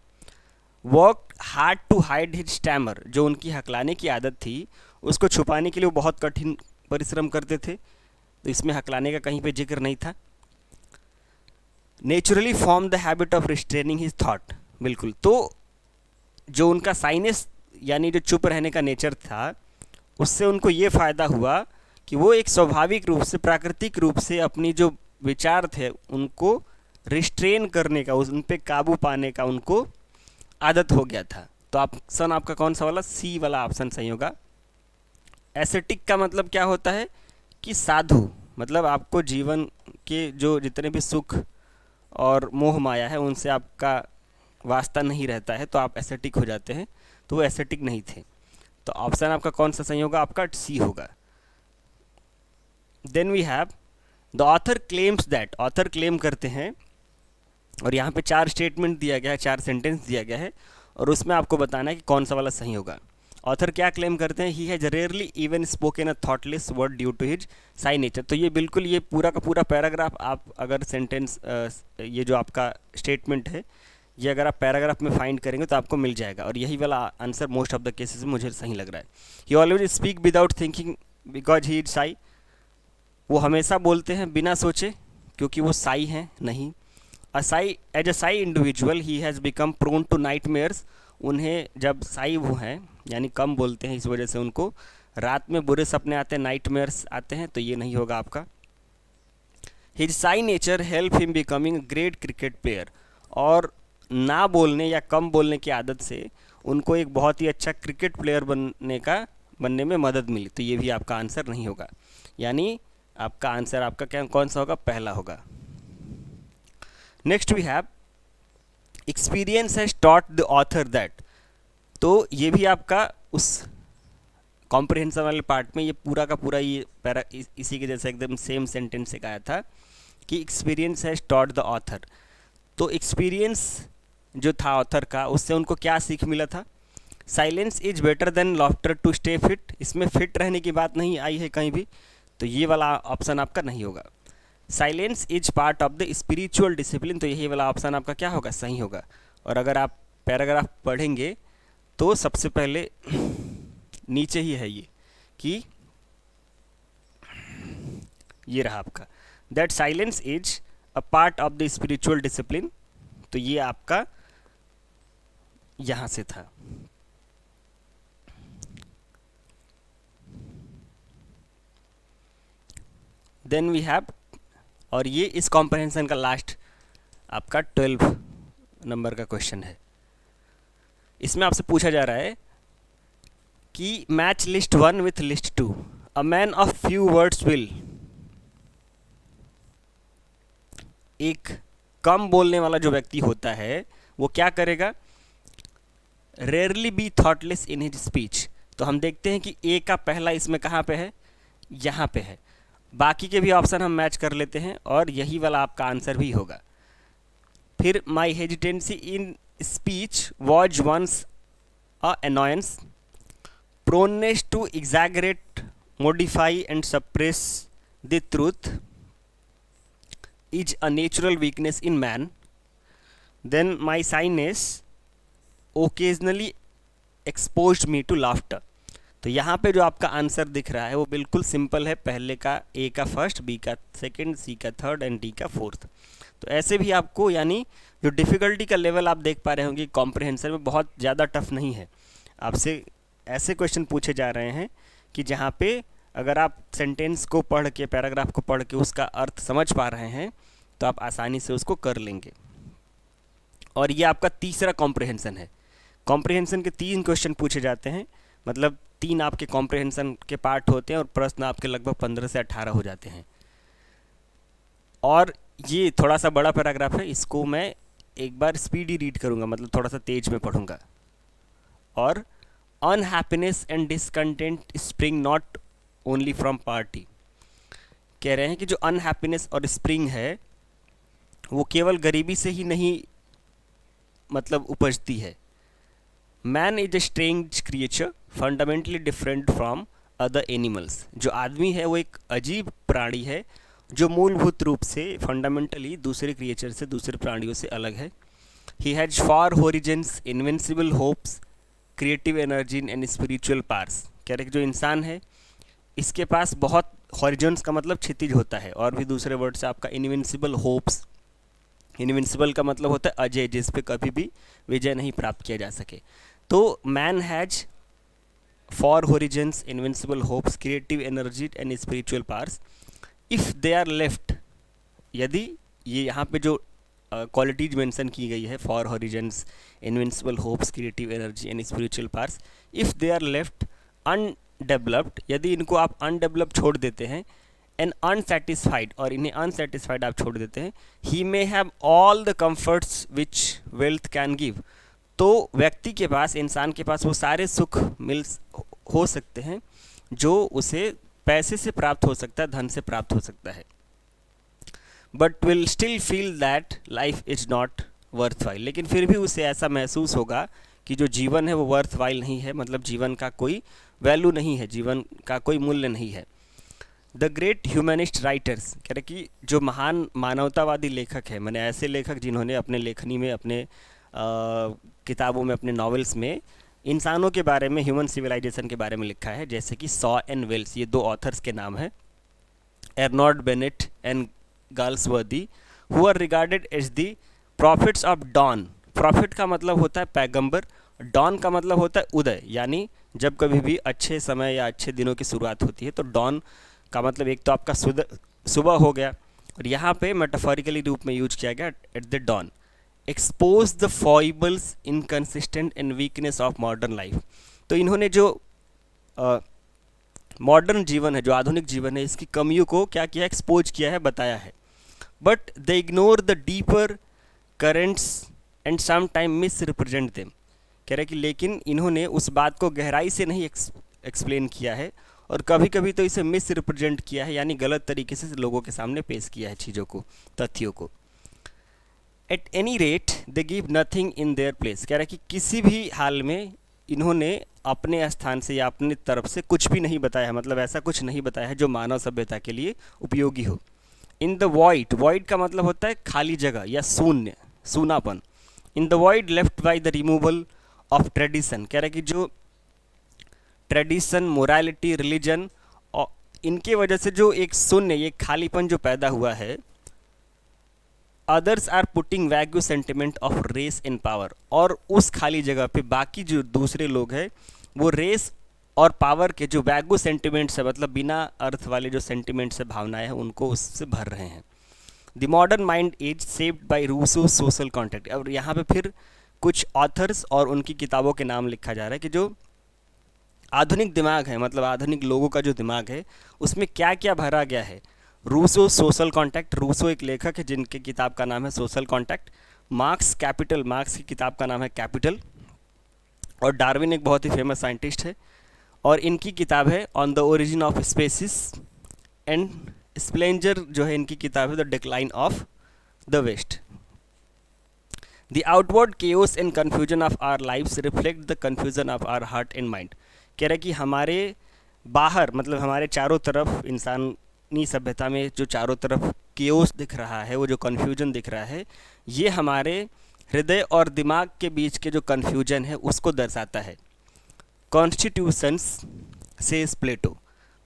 Work hard to hide his stammer, जो उनकी हकलाने की आदत थी उसको छुपाने के लिए वो बहुत कठिन परिश्रम करते थे, तो इसमें हकलाने का कहीं पे जिक्र नहीं था। Naturally form the habit of restraining his thought, बिल्कुल, तो जो उनका साइनेस यानी जो चुप रहने का नेचर था, उससे उनको ये फ़ायदा हुआ कि वो एक स्वाभाविक रूप से, प्राकृतिक रूप से अपनी जो विचार थे उनको रिस्ट्रेन करने का, उन पे काबू पाने का उनको आदत हो गया था। तो ऑप्शन आपका कौन सा वाला, सी वाला ऑप्शन सही होगा। एसेटिक का मतलब क्या होता है कि साधु, मतलब आपको जीवन के जो जितने भी सुख और मोह माया है उनसे आपका वास्ता नहीं रहता है, तो आप एसेटिक हो जाते हैं, तो वो एसेटिक नहीं थे। तो ऑप्शन आपका कौन सा सही होगा, आपका सी होगा। Then we have the author claims that, author claim करते हैं, और यहाँ पे 4 स्टेटमेंट दिया गया है, 4 सेंटेंस दिया गया है, और उसमें आपको बताना है कि कौन सा वाला सही होगा। ऑथर क्या क्लेम करते हैं, he has rarely even spoken a thoughtless word due to his shy nature. तो ये बिल्कुल, ये पूरा का पूरा पैराग्राफ आप अगर सेंटेंस, ये जो आपका स्टेटमेंट है, ये अगर आप पैराग्राफ में फाइंड करेंगे तो आपको मिल जाएगा, और यही वाला answer most of the cases में मुझे सही लग रहा है। ही always speak without thinking because he is Sai, वो हमेशा बोलते हैं बिना सोचे क्योंकि वो साई हैं, नहीं। Shy as a shy individual he has become prone to nightmares, उन्हें जब साई वो हैं यानी कम बोलते हैं, इस वजह से उनको रात में बुरे सपने आते हैं, नाइट मेयर्स आते हैं, तो ये नहीं होगा आपका। His shy nature help him becoming great cricket player, और ना बोलने या कम बोलने की आदत से उनको एक बहुत ही अच्छा क्रिकेट प्लेयर बनने में मदद मिली, तो ये भी आपका आंसर नहीं होगा, यानी आपका आंसर आपका क्या कौन सा होगा, पहला होगा। Next we have experience has taught the author that, तो ये भी आपका उस कॉम्प्रिहेंशन वाले पार्ट में ये पूरा का पूरा ये पैरा इसी के जैसा एकदम सेम सेंटेंस से आया था कि experience has taught the author. तो एक्सपीरियंस जो था ऑथर का, उससे उनको क्या सीख मिला था? Silence is better than laughter to stay fit. इसमें फिट रहने की बात नहीं आई है कहीं भी, तो ये वाला ऑप्शन आपका नहीं होगा। Silence is part of the spiritual discipline, तो यही वाला ऑप्शन आपका क्या होगा? सही होगा। और अगर आप पैराग्राफ पढ़ेंगे तो सबसे पहले नीचे ही है ये कि ये रहा आपका that silence is a part of the spiritual discipline, तो ये आपका यहां से था। देन वी हैव, और ये इस कॉम्प्रहेंशन का लास्ट आपका 12 नंबर का क्वेश्चन है। इसमें आपसे पूछा जा रहा है कि match list 1 with list 2। A man of few words will, एक कम बोलने वाला जो व्यक्ति होता है वो क्या करेगा? Rarely be thoughtless in his speech. तो हम देखते हैं कि ए का पहला इसमें कहाँ पे है? यहाँ पे है। बाकी के भी ऑप्शन हम मैच कर लेते हैं और यही वाला आपका आंसर भी होगा। फिर my hesitancy in speech was once a annoyance, proneness to exaggerate, modify and suppress the truth is a natural weakness in man. Then my shyness occasionally exposed me to laughter. तो यहाँ पे जो आपका answer दिख रहा है वो बिल्कुल सिंपल है, पहले का ए का फर्स्ट, बी का सेकंड, सी का थर्ड एंड डी का फोर्थ। तो ऐसे भी आपको, यानी जो डिफ़िकल्टी का लेवल आप देख पा रहे होंगे कॉम्प्रिहेंशन में, बहुत ज़्यादा टफ नहीं है। आपसे ऐसे क्वेश्चन पूछे जा रहे हैं कि जहाँ पे अगर आप सेंटेंस को पढ़ के, पैराग्राफ को पढ़ के उसका अर्थ समझ पा रहे हैं तो आप आसानी से उसको कर लेंगे। और ये आपका तीसरा कॉम्प्रिहेंशन है। कॉम्प्रिहेंशन के 3 क्वेश्चन पूछे जाते हैं, मतलब 3 आपके कॉम्प्रिहेंशन के पार्ट होते हैं और प्रश्न आपके लगभग 15 से 18 हो जाते हैं। और ये थोड़ा सा बड़ा पैराग्राफ है, इसको मैं एक बार स्पीडी रीड करूँगा, मतलब थोड़ा सा तेज में पढ़ूँगा। और unhappiness and discontent spring not only from party. कह रहे हैं कि जो अनहैप्पीनेस और स्प्रिंग है वो केवल गरीबी से ही नहीं मतलब उपजती है। Man is a strange creature fundamentally different from other animals. जो आदमी है वो एक अजीब प्राणी है जो मूलभूत रूप से फंडामेंटली दूसरे क्रिएचर से, दूसरे प्राणियों से अलग है। He has far horizons, invincible hopes, creative energy and spiritual powers. कह रहे कि जो इंसान है इसके पास बहुत, हॉरिजॉन्स का मतलब क्षितिज होता है, और भी दूसरे वर्ड से आपका इनविंसिबल होप्स, इनविंसिबल का मतलब होता है अजय, जिस पे कभी भी विजय नहीं प्राप्त किया जा सके। तो man has for horizons, invincible hopes, creative energy and spiritual powers if they are left. यदि ये यहाँ पे जो क्वालिटीज मेंशन की गई है, for horizons, invincible hopes, creative energy and spiritual powers, if they are left undeveloped, यदि इनको आप अनडेवलप छोड़ देते हैं, एंड अनसेटिस्फाइड, और इन्हें अनसेटिस्फाइड आप छोड़ देते हैं, he may have all the comforts which wealth can give. तो व्यक्ति के पास, इंसान के पास वो सारे सुख हो सकते हैं जो उसे पैसे से प्राप्त हो सकता है, धन से प्राप्त हो सकता है, but will still feel that life is not worth while. लेकिन फिर भी उसे ऐसा महसूस होगा कि जो जीवन है वो वर्थ वाइल नहीं है, मतलब जीवन का कोई वैल्यू नहीं है, जीवन का कोई मूल्य नहीं है। द ग्रेट ह्यूमनिस्ट राइटर्स, कह रहे कि जो महान मानवतावादी लेखक हैं, मैंने ऐसे लेखक जिन्होंने अपने लेखनी में, अपने किताबों में, अपने नॉवेल्स में इंसानों के बारे में, ह्यूमन सिविलाइजेशन के बारे में लिखा है, जैसे कि सॉ एंड वेल्स, ये 2 ऑथर्स के नाम हैं, Arnold Bennett and Galsworthy, who are regarded as the prophets of dawn. Prophet का मतलब होता है पैगंबर, डॉन का मतलब होता है उदय, यानी जब कभी भी अच्छे समय या अच्छे दिनों की शुरुआत होती है तो डॉन का मतलब एक तो आपका सुबह हो गया, और यहाँ पे मेटाफोरिकली रूप में यूज किया गया at the dawn. Expose the foibles, inconsistent and weakness of modern life. तो इन्होंने जो मॉडर्न जीवन है, जो आधुनिक जीवन है, इसकी कमियों को क्या किया? एक्सपोज किया है, बताया है। But they ignore the deeper currents and sometime misrepresent them. कह रहे कि लेकिन इन्होंने उस बात को गहराई से नहीं एक्सप्लेन किया है और कभी कभी तो इसे मिस रिप्रेजेंट किया है, यानी गलत तरीके से लोगों के सामने पेश किया है चीज़ों को, तथ्यों को। At any rate they give nothing in their place, कह रहा है कि किसी भी हाल में इन्होंने अपने स्थान से या अपनी तरफ से कुछ भी नहीं बताया है, मतलब ऐसा कुछ नहीं बताया है जो मानव सभ्यता के लिए उपयोगी हो। इन द वॉइड, वॉइड का मतलब होता है खाली जगह या शून्य, सूनापन। In the void left by the removal of tradition, कह रहा है कि जो ट्रेडिशन, मोरालिटी, रिलीजन और इनके वजह से जो एक शून्य, ये खालीपन जो पैदा हुआ है, others are putting vague sentiment of race in power, और उस खाली जगह पे बाकी जो दूसरे लोग हैं वो रेस और पावर के जो वैग्यू सेंटिमेंट्स है, मतलब बिना अर्थ वाले जो सेंटिमेंट्स है, भावनाएं हैं, उनको उससे भर रहे हैं। The modern mind is shaped by Rousseau social contract. और यहाँ पे फिर कुछ ऑथर्स और उनकी किताबों के नाम लिखा जा रहा है कि जो आधुनिक दिमाग है, मतलब आधुनिक लोगों का जो दिमाग है, उसमें क्या क्या भरा गया है। रूसो सोशल कॉन्टैक्ट, रूसो एक लेखक है जिनके किताब का नाम है social contact. Marks capital, marks की किताब का नाम है कैपिटल। और डार्विन एक बहुत ही फेमस साइंटिस्ट है और इनकी किताब है on the origin of species. And Spengler जो है इनकी किताब है the decline of the west. The outward chaos and confusion of our lifes reflect the confusion of our heart and mind. कह रहा है कि हमारे बाहर, मतलब हमारे चारों तरफ, इंसानी सभ्यता में जो चारों तरफ केओस दिख रहा है, वो जो कन्फ्यूजन दिख रहा है, ये हमारे हृदय और दिमाग के बीच के जो कन्फ्यूजन है उसको दर्शाता है। कॉन्स्टिट्यूशंस से प्लेटो,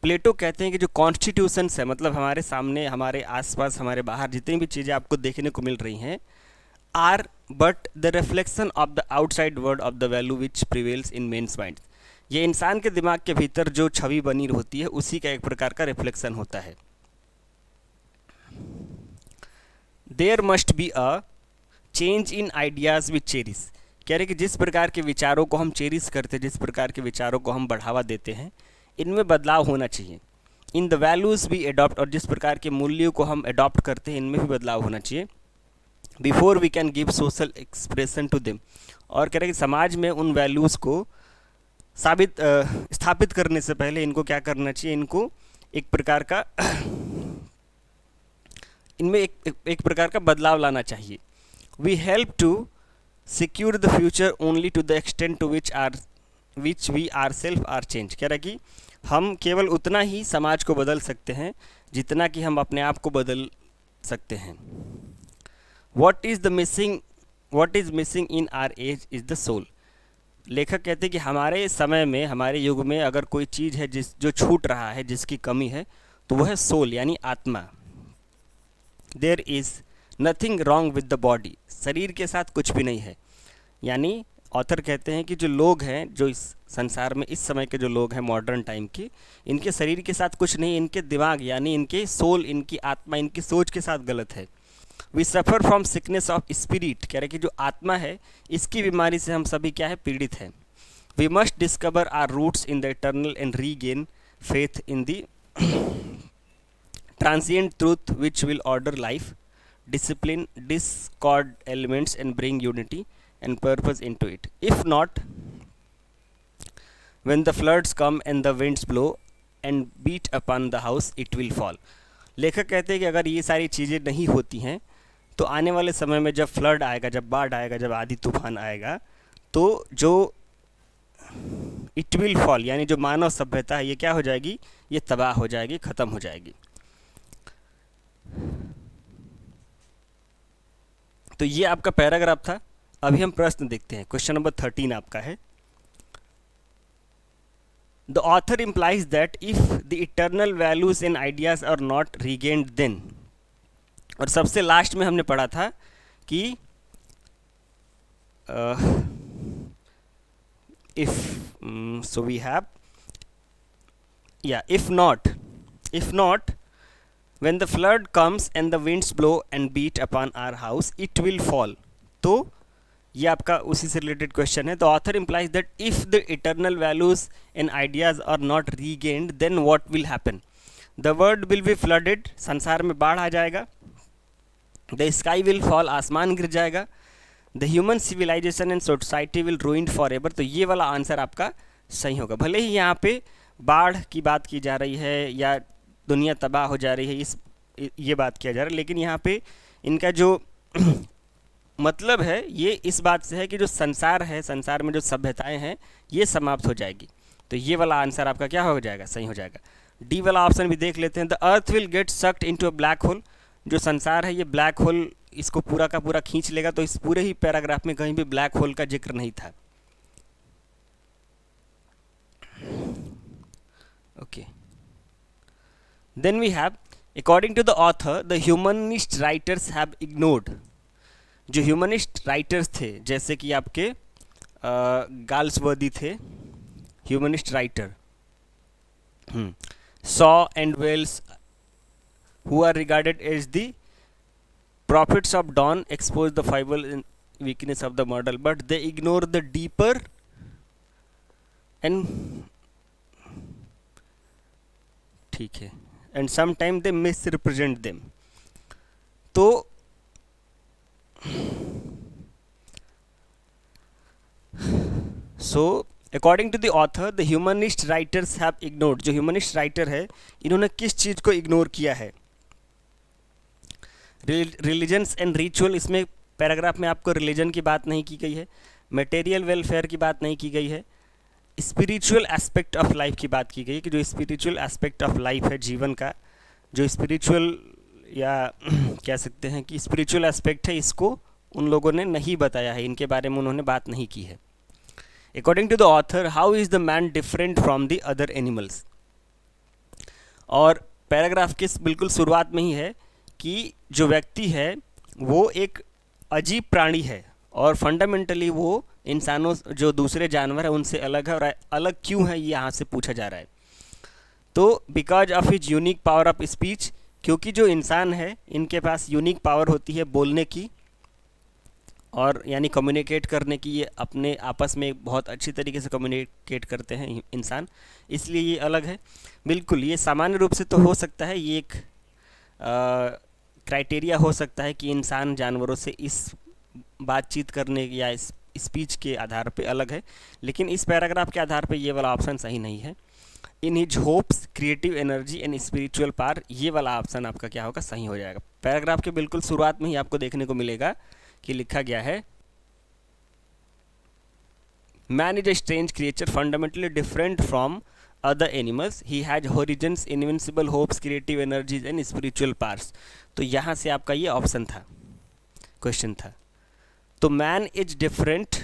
प्लेटो कहते हैं कि जो कॉन्स्टिट्यूशंस है, मतलब हमारे सामने, हमारे आसपास, हमारे बाहर जितनी भी चीज़ें आपको देखने को मिल रही हैं, are but the reflection of the outside world of the value which prevails in men's mind. ये इंसान के दिमाग के भीतर जो छवि बनी होती है उसी का एक प्रकार का रिफ्लेक्शन होता है। There must be a change in ideas which cherish, कह रहे कि जिस प्रकार के विचारों को हम चेरिस करते हैं, जिस प्रकार के विचारों को हम बढ़ावा देते हैं, इनमें बदलाव होना चाहिए। इन द वैल्यूज़ भी एडॉप्ट, और जिस प्रकार के मूल्यों को हम एडॉप्ट करते हैं इनमें भी बदलाव होना चाहिए। Before we can give social expression to them, और कह रहे कि समाज में उन वैल्यूज़ को स्थापित करने से पहले इनको क्या करना चाहिए, इनको एक प्रकार का इनमें एक प्रकार का बदलाव लाना चाहिए। We help to secure the future only to the extent to which we ourselves are change, कह रहा है कि हम केवल उतना ही समाज को बदल सकते हैं जितना कि हम अपने आप को बदल सकते हैं। What is missing in our age is the soul. लेखक कहते हैं कि हमारे समय में, हमारे युग में अगर कोई चीज़ है जो छूट रहा है, जिसकी कमी है, तो वह है सोल, यानी आत्मा। There is nothing wrong with the body, शरीर के साथ कुछ भी नहीं है। यानी ऑथर कहते हैं कि जो लोग हैं, जो इस संसार में इस समय के जो लोग हैं मॉडर्न टाइम के, इनके शरीर के साथ कुछ नहीं, इनके दिमाग यानी इनके सोल, इनकी आत्मा, इनकी सोच के साथ गलत है। We suffer from sickness of spirit, कह रहे कि जो आत्मा है इसकी बीमारी से हम सभी क्या है, पीड़ित हैं। We must discover our roots in the eternal and regain faith in the transient truth which will order life, discipline, discord elements and bring unity and purpose into it. If not, when the floods come and the winds blow and beat upon the house, it will fall. लेखक कहते हैं कि अगर ये सारी चीज़ें नहीं होती हैं तो आने वाले समय में जब फ्लड आएगा, जब बाढ़ आएगा, जब आधी तूफान आएगा, तो जो इट विल फॉल, यानी जो मानव सभ्यता है ये क्या हो जाएगी, ये तबाह हो जाएगी, ख़त्म हो जाएगी। तो ये आपका पैराग्राफ था। अभी हम प्रश्न देखते हैं। क्वेश्चन नंबर 13 आपका है, the author implies that if the eternal values and ideas are not regained then, और सबसे लास्ट में हमने पढ़ा था कि if so we have if not when the flood comes and the winds blow and beat upon our house, it will fall. तो ये आपका उसी से रिलेटेड क्वेश्चन है। The author implies that if the eternal values and ideas are not regained, then what will happen? The world will be flooded, संसार में बाढ़ आ जाएगा। The sky will fall, आसमान गिर जाएगा। The human civilisation and society will ruined forever. तो ये वाला आंसर आपका सही होगा। भले ही यहाँ पे बाढ़ की बात की जा रही है या दुनिया तबाह हो जा रही है, ये बात किया जा रहा है, लेकिन यहाँ पे इनका जो मतलब है ये इस बात से है कि जो संसार है, संसार में जो सभ्यताएं हैं ये समाप्त हो जाएगी। तो ये वाला आंसर आपका क्या हो जाएगा, सही हो जाएगा। डी वाला ऑप्शन भी देख लेते हैं। The earth will get sucked into a black hole. जो संसार है ये ब्लैक होल इसको पूरा का पूरा खींच लेगा। तो इस पूरे ही पैराग्राफ में कहीं भी ब्लैक होल का जिक्र नहीं था। Okay, then we have according to the author the humanist writers have ignored. जो ह्यूमनिस्ट राइटर्स थे जैसे कि आपके गाल्सवर्दी थे humanist writer, Shaw and Wells who are regarded as the prophets of dawn expose the foible and weakness of the model, but they ignore the deeper and ठीक है and sometimes they misrepresent them। तो so according to the author the humanist writers have ignored। जो humanist writer है इन्होंने किस चीज़ को ignore किया है? Religions and ritual. इसमें पैराग्राफ में आपको रिलीजन की बात नहीं की गई है, मटेरियल वेलफेयर की बात नहीं की गई है, स्पिरिचुअल एस्पेक्ट ऑफ लाइफ की बात की गई है कि जो स्पिरिचुअल एस्पेक्ट ऑफ लाइफ है जीवन का, जो स्पिरिचुअल या कह सकते हैं कि स्पिरिचुअल एस्पेक्ट है, इसको उन लोगों ने नहीं बताया है, इनके बारे में उन्होंने बात नहीं की है। According to the author how is the man different from the other animals. और पैराग्राफ के बिल्कुल शुरुआत में ही है कि जो व्यक्ति है वो एक अजीब प्राणी है और फंडामेंटली वो इंसानों जो दूसरे जानवर हैं उनसे अलग है, और अलग क्यों है ये यहाँ से पूछा जा रहा है। तो because of his unique power of speech, क्योंकि जो इंसान है इनके पास यूनिक पावर होती है बोलने की और यानी कम्युनिकेट करने की। ये अपने आपस में बहुत अच्छी तरीके से कम्युनिकेट करते हैं इंसान, इसलिए ये अलग है। बिल्कुल ये सामान्य रूप से तो हो सकता है, ये एक क्राइटेरिया हो सकता है कि इंसान जानवरों से इस बातचीत करने या इस स्पीच के आधार पे अलग है, लेकिन इस पैराग्राफ के आधार पे ये वाला ऑप्शन सही नहीं है। इन his hopes creative energy and spiritual power, ये वाला ऑप्शन आपका क्या होगा, सही हो जाएगा। पैराग्राफ के बिल्कुल शुरुआत में ही आपको देखने को मिलेगा कि लिखा गया है man is a strange creature fundamentally different from other animals, he has origins, invincible hopes, creative energies and spiritual powers। तो यहाँ से आपका ये ऑप्शन था, क्वेश्चन था। तो man is different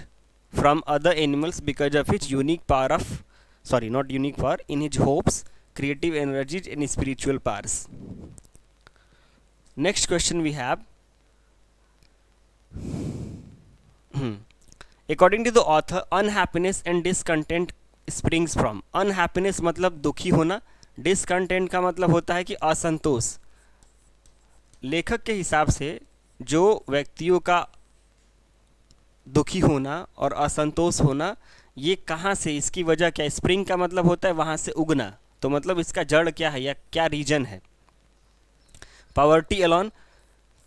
from other animals because of his unique power of, sorry not unique power, in his hopes creative energies and spiritual powers. Next question we have according to the author unhappiness and discontent springs from. Unhappiness मतलब दुखी होना, discontent का मतलब होता है कि असंतोष। लेखक के हिसाब से जो व्यक्तियों का दुखी होना और असंतोष होना ये कहाँ से, इसकी वजह क्या है? स्प्रिंग का मतलब होता है वहाँ से उगना, तो मतलब इसका जड़ क्या है या क्या रीजन है? पावर्टी अलोन,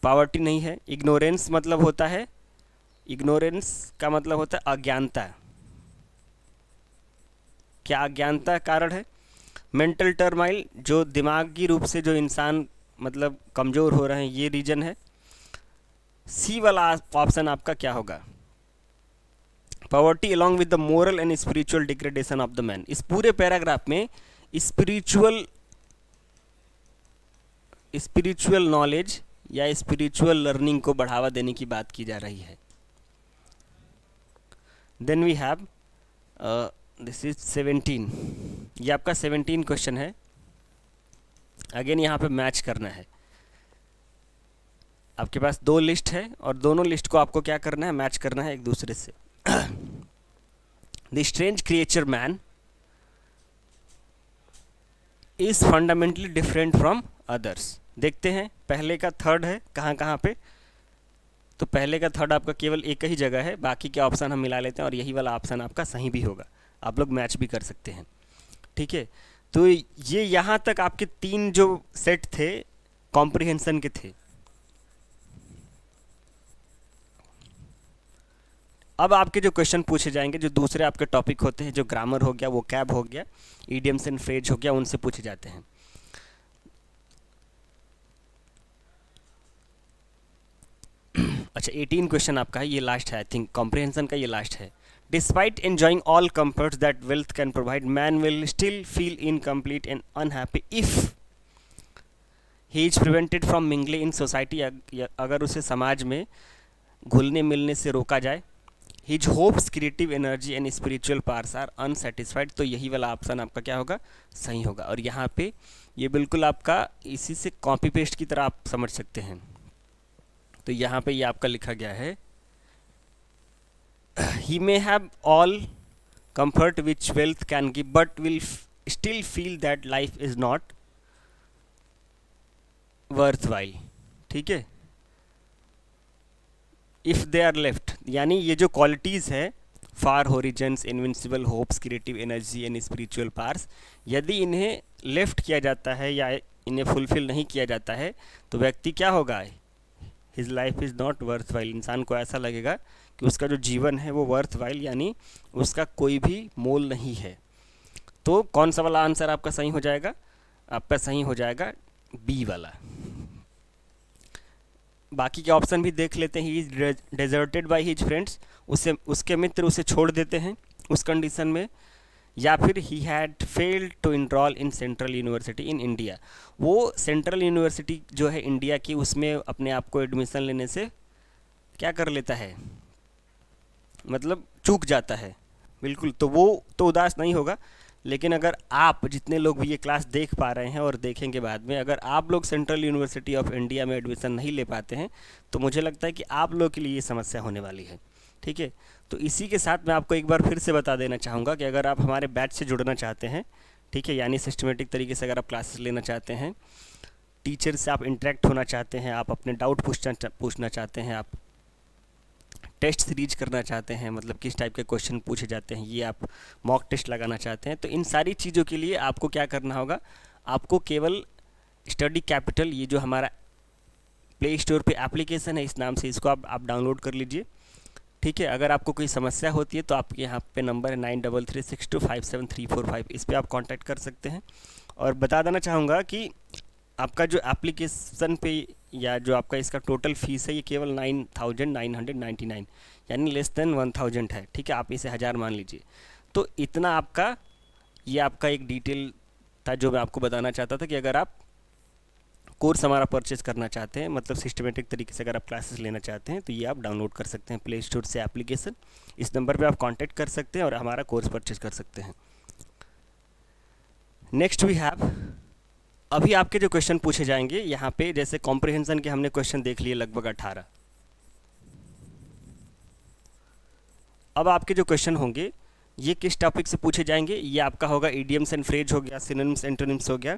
पावर्टी नहीं है। इग्नोरेंस मतलब होता है, इग्नोरेंस का मतलब होता है अज्ञानता, क्या अज्ञानता कारण है? मेंटल टर्माइल, जो दिमागी रूप से जो इंसान मतलब कमज़ोर हो रहे हैं, ये रीजन है। सी वाला ऑप्शन आपका क्या होगा? Poverty along with the moral and spiritual degradation of the man. इस पूरे पैराग्राफ में स्पिरिचुअल नॉलेज या स्पिरिचुअल लर्निंग को बढ़ावा देने की बात की जा रही है। Then we have this is 17, ये आपका 17 क्वेश्चन है। अगेन यहाँ पे मैच करना है। आपके पास दो लिस्ट है और दोनों लिस्ट को आपको क्या करना है, मैच करना है एक दूसरे से। The strange creature man is fundamentally different from others. देखते हैं पहले का थर्ड है कहाँ कहाँ पे, तो पहले का थर्ड आपका केवल एक ही जगह है, बाकी के ऑप्शन हम मिला लेते हैं और यही वाला ऑप्शन आपका सही भी होगा, आप लोग मैच भी कर सकते हैं। ठीक है, तो ये यहाँ तक आपके तीन जो सेट थे कॉम्प्रिहेंशन के थे। अब आपके जो क्वेश्चन पूछे जाएंगे जो दूसरे आपके टॉपिक होते हैं, जो ग्रामर हो गया, वो कैब हो गया, ईडियम्स एंड फ्रेज हो गया, उनसे पूछे जाते हैं। अच्छा 18 क्वेश्चन आपका है, ये लास्ट है, आई थिंक कॉम्प्रिहेंशन का ये लास्ट है। Despite enjoying all comforts that wealth can provide, man will still feel incomplete and unhappy if he is prevented from mingling in society, अगर उसे समाज में घुलने मिलने से रोका जाए। His hopes, creative energy and spiritual powers are unsatisfied, तो यही वाला ऑप्शन आपका क्या होगा, सही होगा। और यहाँ पे ये बिल्कुल आपका इसी से कॉपी पेस्ट की तरह आप समझ सकते हैं। तो यहाँ पे ये आपका लिखा गया है, he may have all comfort which wealth can give but will still feel that life is not worthwhile। ठीक है, if they are left, यानी ये जो क्वालिटीज़ है, far horizons, invincible hopes, creative energy and spiritual powers, यदि इन्हें left किया जाता है या इन्हें फुलफिल नहीं किया जाता है तो व्यक्ति क्या होगा, his life is not worth while, इंसान को ऐसा लगेगा कि उसका जो जीवन है वो वर्थ वाइल यानी उसका कोई भी मोल नहीं है। तो कौन सा वाला आंसर आपका सही हो जाएगा, आपका सही हो जाएगा बी वाला। बाकी के ऑप्शन भी देख लेते हैं। He is deserted by his friends, उसके मित्र उसे छोड़ देते हैं उस कंडीशन में, या फिर he had failed to enrol in central university in India, वो सेंट्रल यूनिवर्सिटी जो है इंडिया की उसमें अपने आप को एडमिशन लेने से क्या कर लेता है, मतलब चूक जाता है बिल्कुल। तो वो तो उदास नहीं होगा, लेकिन अगर आप जितने लोग भी ये क्लास देख पा रहे हैं और देखेंगे बाद में, अगर आप लोग सेंट्रल यूनिवर्सिटी ऑफ इंडिया में एडमिशन नहीं ले पाते हैं तो मुझे लगता है कि आप लोग के लिए ये समस्या होने वाली है। ठीक है, तो इसी के साथ मैं आपको एक बार फिर से बता देना चाहूँगा कि अगर आप हमारे बैच से जुड़ना चाहते हैं, ठीक है, यानी सिस्टमेटिक तरीके से अगर आप क्लासेस लेना चाहते हैं, टीचर से आप इंटरेक्ट होना चाहते हैं, आप अपने डाउट पूछना चाहते हैं, आप टेस्ट सीरीज करना चाहते हैं, मतलब किस टाइप के क्वेश्चन पूछे जाते हैं, ये आप मॉक टेस्ट लगाना चाहते हैं, तो इन सारी चीज़ों के लिए आपको क्या करना होगा, आपको केवल स्टडी कैपिटल, ये जो हमारा प्ले स्टोर पे एप्लीकेशन है इस नाम से, इसको आप डाउनलोड कर लीजिए। ठीक है, अगर आपको कोई समस्या होती है तो आपके यहाँ पे नंबर है 9336257345, इस पर आप कांटेक्ट कर सकते हैं। और बता देना चाहूँगा कि आपका जो एप्लीकेशन पे या जो आपका इसका टोटल फीस है ये केवल 9999 यानी लेस देन 1000 है। ठीक है, आप इसे 1000 मान लीजिए। तो इतना आपका ये आपका एक डिटेल था जो मैं आपको बताना चाहता था कि अगर आप कोर्स हमारा परचेज़ करना चाहते हैं, मतलब सिस्टमेटिक तरीके से अगर आप क्लासेस लेना चाहते हैं तो ये आप डाउनलोड कर सकते हैं प्ले स्टोर से एप्लीकेशन, इस नंबर पे आप कांटेक्ट कर सकते हैं और हमारा कोर्स परचेज़ कर सकते हैं। नेक्स्ट वी हैव, अभी आपके जो क्वेश्चन पूछे जाएंगे यहाँ पे, जैसे कॉम्प्रिहेंशन के हमने क्वेश्चन देख लिए लगभग 18। अब आपके जो क्वेश्चन होंगे ये किस टॉपिक से पूछे जाएंगे, ये आपका होगा इडियम्स एंड फ्रेज हो गया, सिनोनिम्स एंटोनिम्स हो गया,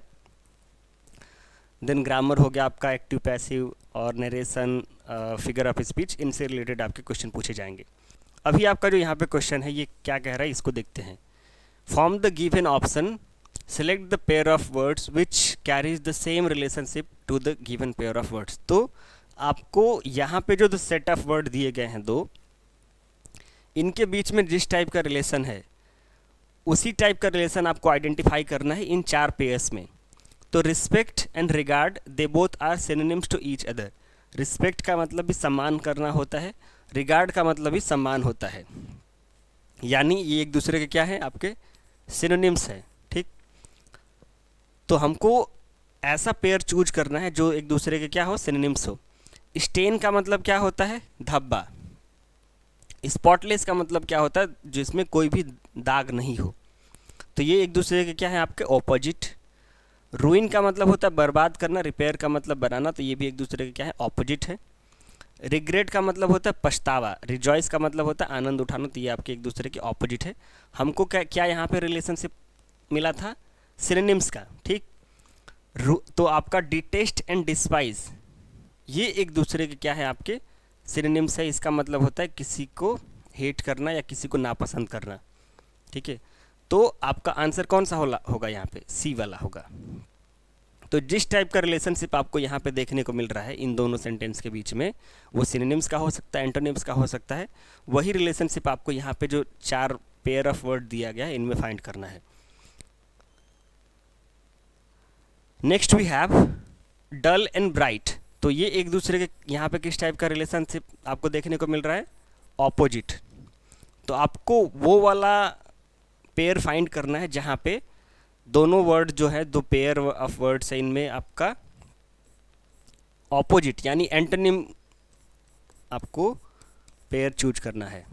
देन ग्रामर हो गया आपका, एक्टिव पैसिव और नरेशन, फिगर ऑफ स्पीच, इनसे रिलेटेड आपके क्वेश्चन पूछे जाएंगे। अभी आपका जो यहाँ पे क्वेश्चन है ये क्या कह रहा है, इसको देखते हैं। Form the given option, select the pair of words which carries the same relationship to the given pair of words। तो आपको यहाँ पे जो सेट ऑफ वर्ड दिए गए हैं दो, इनके बीच में जिस टाइप का रिलेशन है उसी टाइप का रिलेशन आपको आइडेंटिफाई करना है इन 4 पेयर्स में। तो respect and regard they both are synonyms to each other. Respect का मतलब भी सम्मान करना होता है, रिगार्ड का मतलब भी सम्मान होता है, यानी ये एक दूसरे के क्या है, आपके सिनोनिम्स है। ठीक, तो हमको ऐसा पेयर चूज करना है जो एक दूसरे के क्या हो, सिनोनिम्स हो। स्टेन का मतलब क्या होता है, धब्बा। स्पॉटलेस का मतलब क्या होता है, जिसमें कोई भी दाग नहीं हो। तो ये एक दूसरे के क्या है, आपके ऑपोजिट। रूइन का मतलब होता है बर्बाद करना, रिपेयर का मतलब बनाना, तो ये भी एक दूसरे के क्या है, ऑपोजिट है। रिग्रेट का मतलब होता है पछतावा, रिजॉइस का मतलब होता है आनंद उठाना, तो ये आपके एक दूसरे के ऑपोजिट है। हमको क्या यहाँ पे रिलेशनशिप मिला था, सिनोनिम्स का। ठीक, तो आपका डिटेस्ट एंड डिस्पाइज, ये एक दूसरे के क्या है, आपके सिनोनिम्स है। इसका मतलब होता है किसी को हेट करना या किसी को नापसंद करना। ठीक है, तो आपका आंसर कौन सा होगा यहाँ पे, सी वाला होगा। तो जिस टाइप का रिलेशनशिप आपको यहाँ पे देखने को मिल रहा है इन दोनों सेंटेंस के बीच में, वो सिनोनिम्स का हो सकता है, एंटोनिम्स का हो सकता है। वही रिलेशनशिप आपको यहाँ पे जो 4 पेयर ऑफ वर्ड दिया गया है इनमें फाइंड करना है। Next we have dull and bright. तो ये एक दूसरे के यहाँ पे किस टाइप का रिलेशनशिप आपको देखने को मिल रहा है? ऑपोजिट। तो आपको वो वाला पेयर फाइंड करना है जहाँ पे दोनों वर्ड जो है, 2 पेयर ऑफ वर्ड्स है, इनमें आपका ऑपोजिट यानी एंटोनिम आपको पेयर चूज करना है।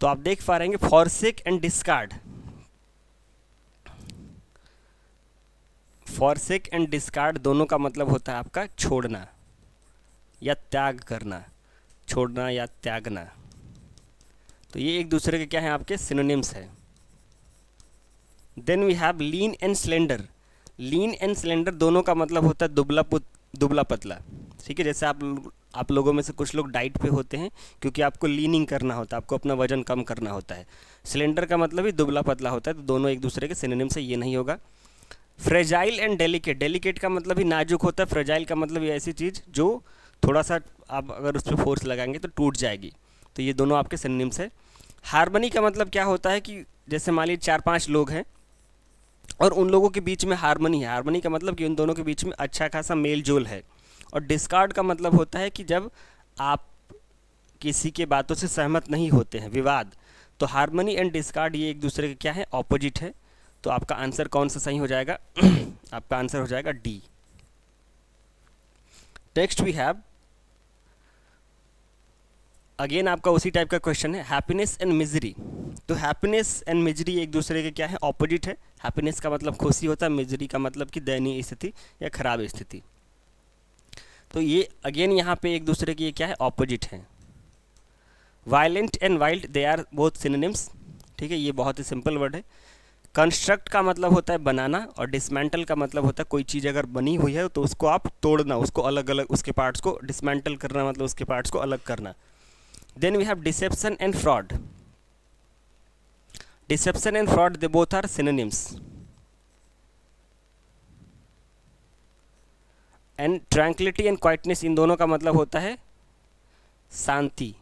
तो आप देख पा रहे हैं forsake and discard. Forsake and discard दोनों का मतलब होता है आपका छोड़ना या त्याग करना, छोड़ना या त्यागना। तो ये एक दूसरे के क्या है? आपके सिनोनिम्स है। Then we have lean and slender. Lean and slender दोनों का मतलब होता है दुबला पतला। ठीक है, जैसे आप लोगों में से कुछ लोग डाइट पे होते हैं क्योंकि आपको लीनिंग करना होता है, आपको अपना वजन कम करना होता है। स्लेंडर का मतलब ही दुबला पतला होता है। तो दोनों एक दूसरे के सिनोनिम्स है, ये नहीं होगा। Fragile and delicate. डेलिकेट का मतलब ही नाजुक होता है, फ्रेजाइल का मतलब ये ऐसी चीज़ जो थोड़ा सा आप अगर उस पर फोर्स लगाएंगे तो टूट जाएगी। तो ये दोनों आपके सिनोनिम्स है। हार्मनी का मतलब क्या होता है कि जैसे मान लीजिए 4-5 लोग हैं और उन लोगों के बीच में हार्मनी है। हार्मनी का मतलब कि उन दोनों के बीच में अच्छा खासा मेल जोल है। और डिस्कार्ड का मतलब होता है कि जब आप किसी के बातों से सहमत नहीं होते हैं, विवाद। तो हार्मनी एंड डिस्कार्ड ये एक दूसरे के क्या है? ऑपोजिट है। तो आपका आंसर कौन सा सही हो जाएगा? आपका आंसर हो जाएगा D. Next we have again आपका उसी टाइप का क्वेश्चन है, हैप्पीनेस एंड मिजरी। तो हैप्पीनेस एंड मिजरी एक दूसरे के क्या है? ऑपोजिट है। हैप्पीनेस का मतलब खुशी होता है, मिजरी का मतलब कि दयनीय स्थिति या खराब स्थिति। तो ये अगेन यहाँ पे एक दूसरे की ये क्या है? ऑपोजिट है। Violent and wild they are both synonyms. ठीक है, ये बहुत ही सिंपल वर्ड है। कंस्ट्रक्ट का मतलब होता है बनाना और डिसमेंटल का मतलब होता है कोई चीज़ अगर बनी हुई है तो उसको आप तोड़ना, उसको अलग अलग उसके पार्ट्स को डिसमेंटल करना, मतलब उसके पार्ट्स को अलग करना। Then we have deception and fraud. Deception and fraud they both are synonyms. And tranquility and quietness, इन दोनों का मतलब होता है शांति।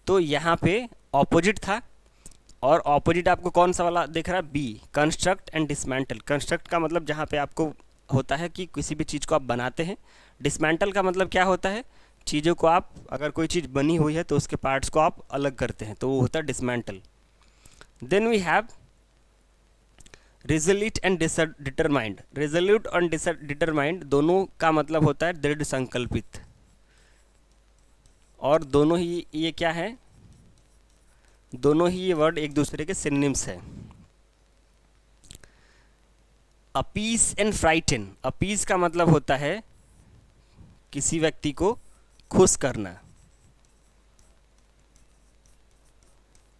तो यहाँ पे ऑपोजिट था और ऑपोजिट आपको कौन सा वाला दिख रहा है? B, construct and dismantle. Construct का मतलब जहाँ पे आपको होता है कि किसी भी चीज़ को आप बनाते हैं। डिसमेंटल का मतलब क्या होता है? चीज़ों को आप अगर कोई चीज़ बनी हुई है तो उसके पार्ट्स को आप अलग करते हैं, तो वो होता है dismantle. Then we have resolute and determined. Resolute और डिटरमाइंड दोनों का मतलब होता है दृढ़ संकल्पित। और दोनों ही ये क्या है? दोनों ही ये वर्ड एक दूसरे के सिनोनिम्स है। अपीस एंड फ्राइटन। अपीस का मतलब होता है किसी व्यक्ति को खुश करना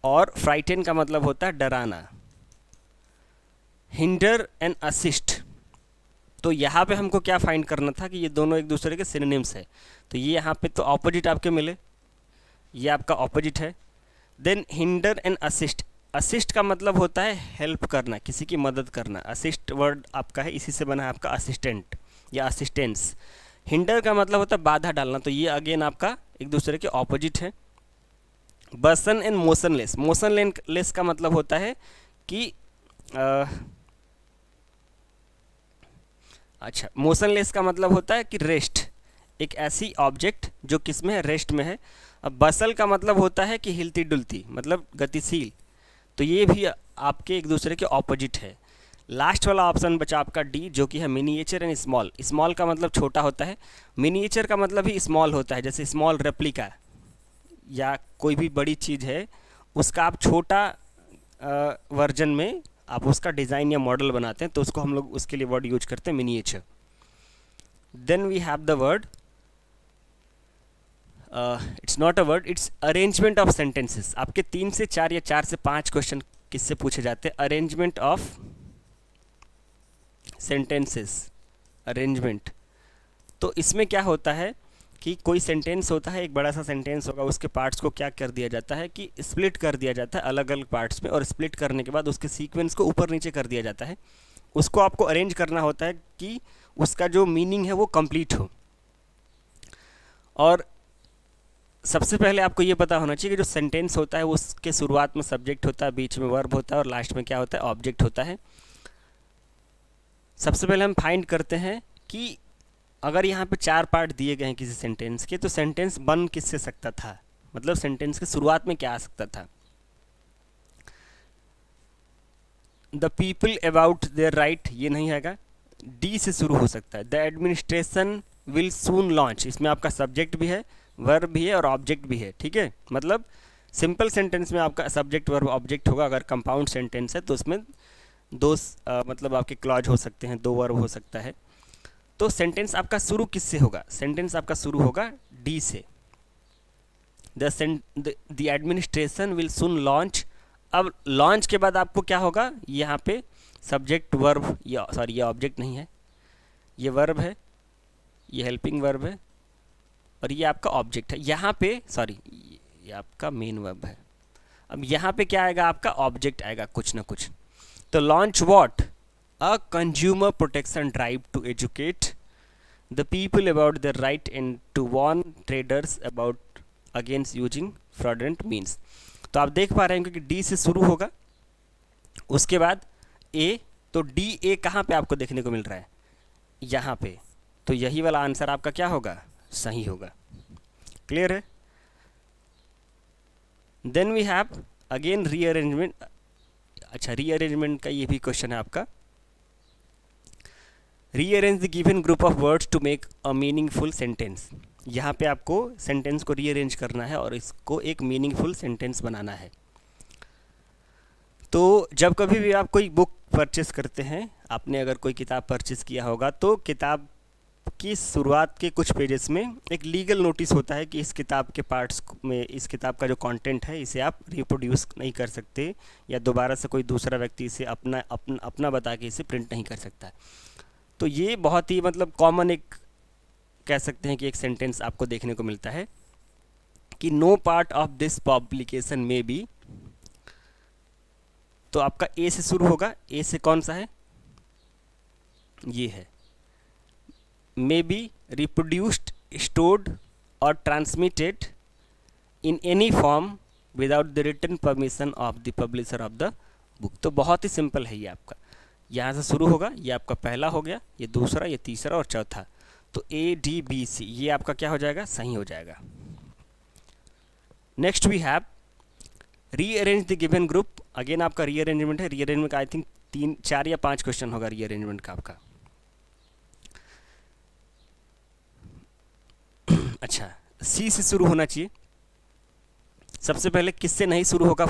और फ्राइटन का मतलब होता है डराना। Hinder and assist. तो यहाँ पे हमको क्या फाइंड करना था कि ये दोनों एक दूसरे के सिनोनिम्स है। तो ये यहाँ पे तो ऑपोजिट आपके मिले, ये आपका ऑपोजिट है। Then hinder and assist. Assist का मतलब होता है हेल्प करना, किसी की मदद करना। असिस्ट वर्ड आपका है, इसी से बना है आपका असिस्टेंट या असिस्टेंस। हिंडर का मतलब होता है बाधा डालना। तो ये अगेन आपका एक दूसरे के ऑपोजिट है। बर्सन एंड मोशनलेस। मोशनलेस का मतलब होता है कि अच्छा, मोशनलेस का मतलब होता है कि रेस्ट, एक ऐसी ऑब्जेक्ट जो किस में है? रेस्ट में है। अब बसल का मतलब होता है कि हिलती डुलती, मतलब गतिशील। तो ये भी आपके एक दूसरे के ऑपोजिट है। लास्ट वाला ऑप्शन बचा आपका डी, जो कि है मिनिएचर एंड स्मॉल। स्मॉल का मतलब छोटा होता है, मिनिएचर का मतलब ही स्मॉल होता है। जैसे स्मॉल रेप्लिका या कोई भी बड़ी चीज़ है उसका आप छोटा वर्जन में आप उसका डिज़ाइन या मॉडल बनाते हैं, तो उसको हम लोग उसके लिए वर्ड यूज करते हैं miniature. Then we have the word, it's not a word, it's arrangement of sentences. आपके 3 से 4 या 4 से 5 क्वेश्चन किससे पूछे जाते हैं? Arrangement of sentences, arrangement. तो इसमें क्या होता है कि कोई सेंटेंस होता है, एक बड़ा सा सेंटेंस होगा, उसके पार्ट्स को क्या कर दिया जाता है कि स्प्लिट कर दिया जाता है अलग अलग पार्ट्स में, और स्प्लिट करने के बाद उसके सीक्वेंस को ऊपर नीचे कर दिया जाता है। उसको आपको अरेंज करना होता है कि उसका जो मीनिंग है वो कंप्लीट हो। और सबसे पहले आपको ये पता होना चाहिए कि जो सेंटेंस होता है उसके शुरुआत में सब्जेक्ट होता है, बीच में वर्ब होता है और लास्ट में क्या होता है, ऑब्जेक्ट होता है। सबसे पहले हम फाइंड करते हैं कि अगर यहाँ पे 4 पार्ट दिए गए हैं किसी सेंटेंस के, तो सेंटेंस बन किससे सकता था, मतलब सेंटेंस के शुरुआत में क्या आ सकता था। The people about their right, ये नहीं आएगा, डी से शुरू हो सकता है। The administration will soon launch, इसमें आपका सब्जेक्ट भी है, वर्ब भी है और ऑब्जेक्ट भी है, ठीक है। मतलब सिंपल सेंटेंस में आपका सब्जेक्ट वर्ब ऑब्जेक्ट होगा। अगर कंपाउंड सेंटेंस है तो उसमें मतलब आपके क्लॉज हो सकते हैं, 2 वर्ब हो सकता है। तो सेंटेंस आपका शुरू किससे होगा, सेंटेंस आपका शुरू होगा डी से। The administration will soon launch. अब लॉन्च के बाद आपको क्या होगा, यहाँ पे सब्जेक्ट वर्ब, ये ऑब्जेक्ट नहीं है, ये वर्ब है, ये हेल्पिंग वर्ब है और ये आपका ऑब्जेक्ट है। यहाँ पे ये आपका मेन वर्ब है। अब यहाँ पे क्या आएगा, आपका ऑब्जेक्ट आएगा कुछ ना कुछ। तो launch what, a consumer protection drive to educate the people about the right and to warn traders about against using fraudulent means. तो आप देख पा रहे हैं कि डी से शुरू होगा, उसके बाद ए, तो डी ए कहाँ पे आपको देखने को मिल रहा है, यहाँ पे। तो यही वाला आंसर आपका क्या होगा, सही होगा। क्लियर है। Then we have again rearrangement. अच्छा, रीअरेंजमेंट का ये भी क्वेश्चन है आपका। Rearrange the given group of words to make a meaningful sentence. यहाँ पे आपको सेंटेंस को रीअरेंज करना है और इसको एक मीनिंगफुल सेंटेंस बनाना है। तो जब कभी भी आप कोई बुक परचेस करते हैं, आपने अगर कोई किताब परचेस किया होगा, तो किताब की शुरुआत के कुछ पेजेस में एक लीगल नोटिस होता है कि इस किताब के पार्ट्स में, इस किताब का जो कंटेंट है, इसे आप रिप्रोड्यूस नहीं कर सकते या दोबारा से कोई दूसरा व्यक्ति इसे अपना बता के इसे प्रिंट नहीं कर सकता। तो ये बहुत ही मतलब कॉमन एक कह सकते हैं कि एक सेंटेंस आपको देखने को मिलता है कि no part of this publication में बी। तो आपका ए से शुरू होगा, ए से कौन सा है, ये है, may be reproduced, stored or transmitted in any form without the written permission of the publisher of the book। तो बहुत ही सिंपल है ये आपका, यहाँ से शुरू होगा, ये आपका पहला हो गया, ये दूसरा, ये तीसरा और चौथा। तो ए डी बी सी ये आपका क्या हो जाएगा, सही हो जाएगा। Next we have rearrange the given group. Again आपका रीअरेंजमेंट है। रीअरेंजमेंट का आई थिंक 3, 4 या 5 क्वेश्चन होगा रीअरेंजमेंट का आपका। अच्छा, सी से शुरू होना चाहिए। सबसे पहले किससे नहीं शुरू होगा,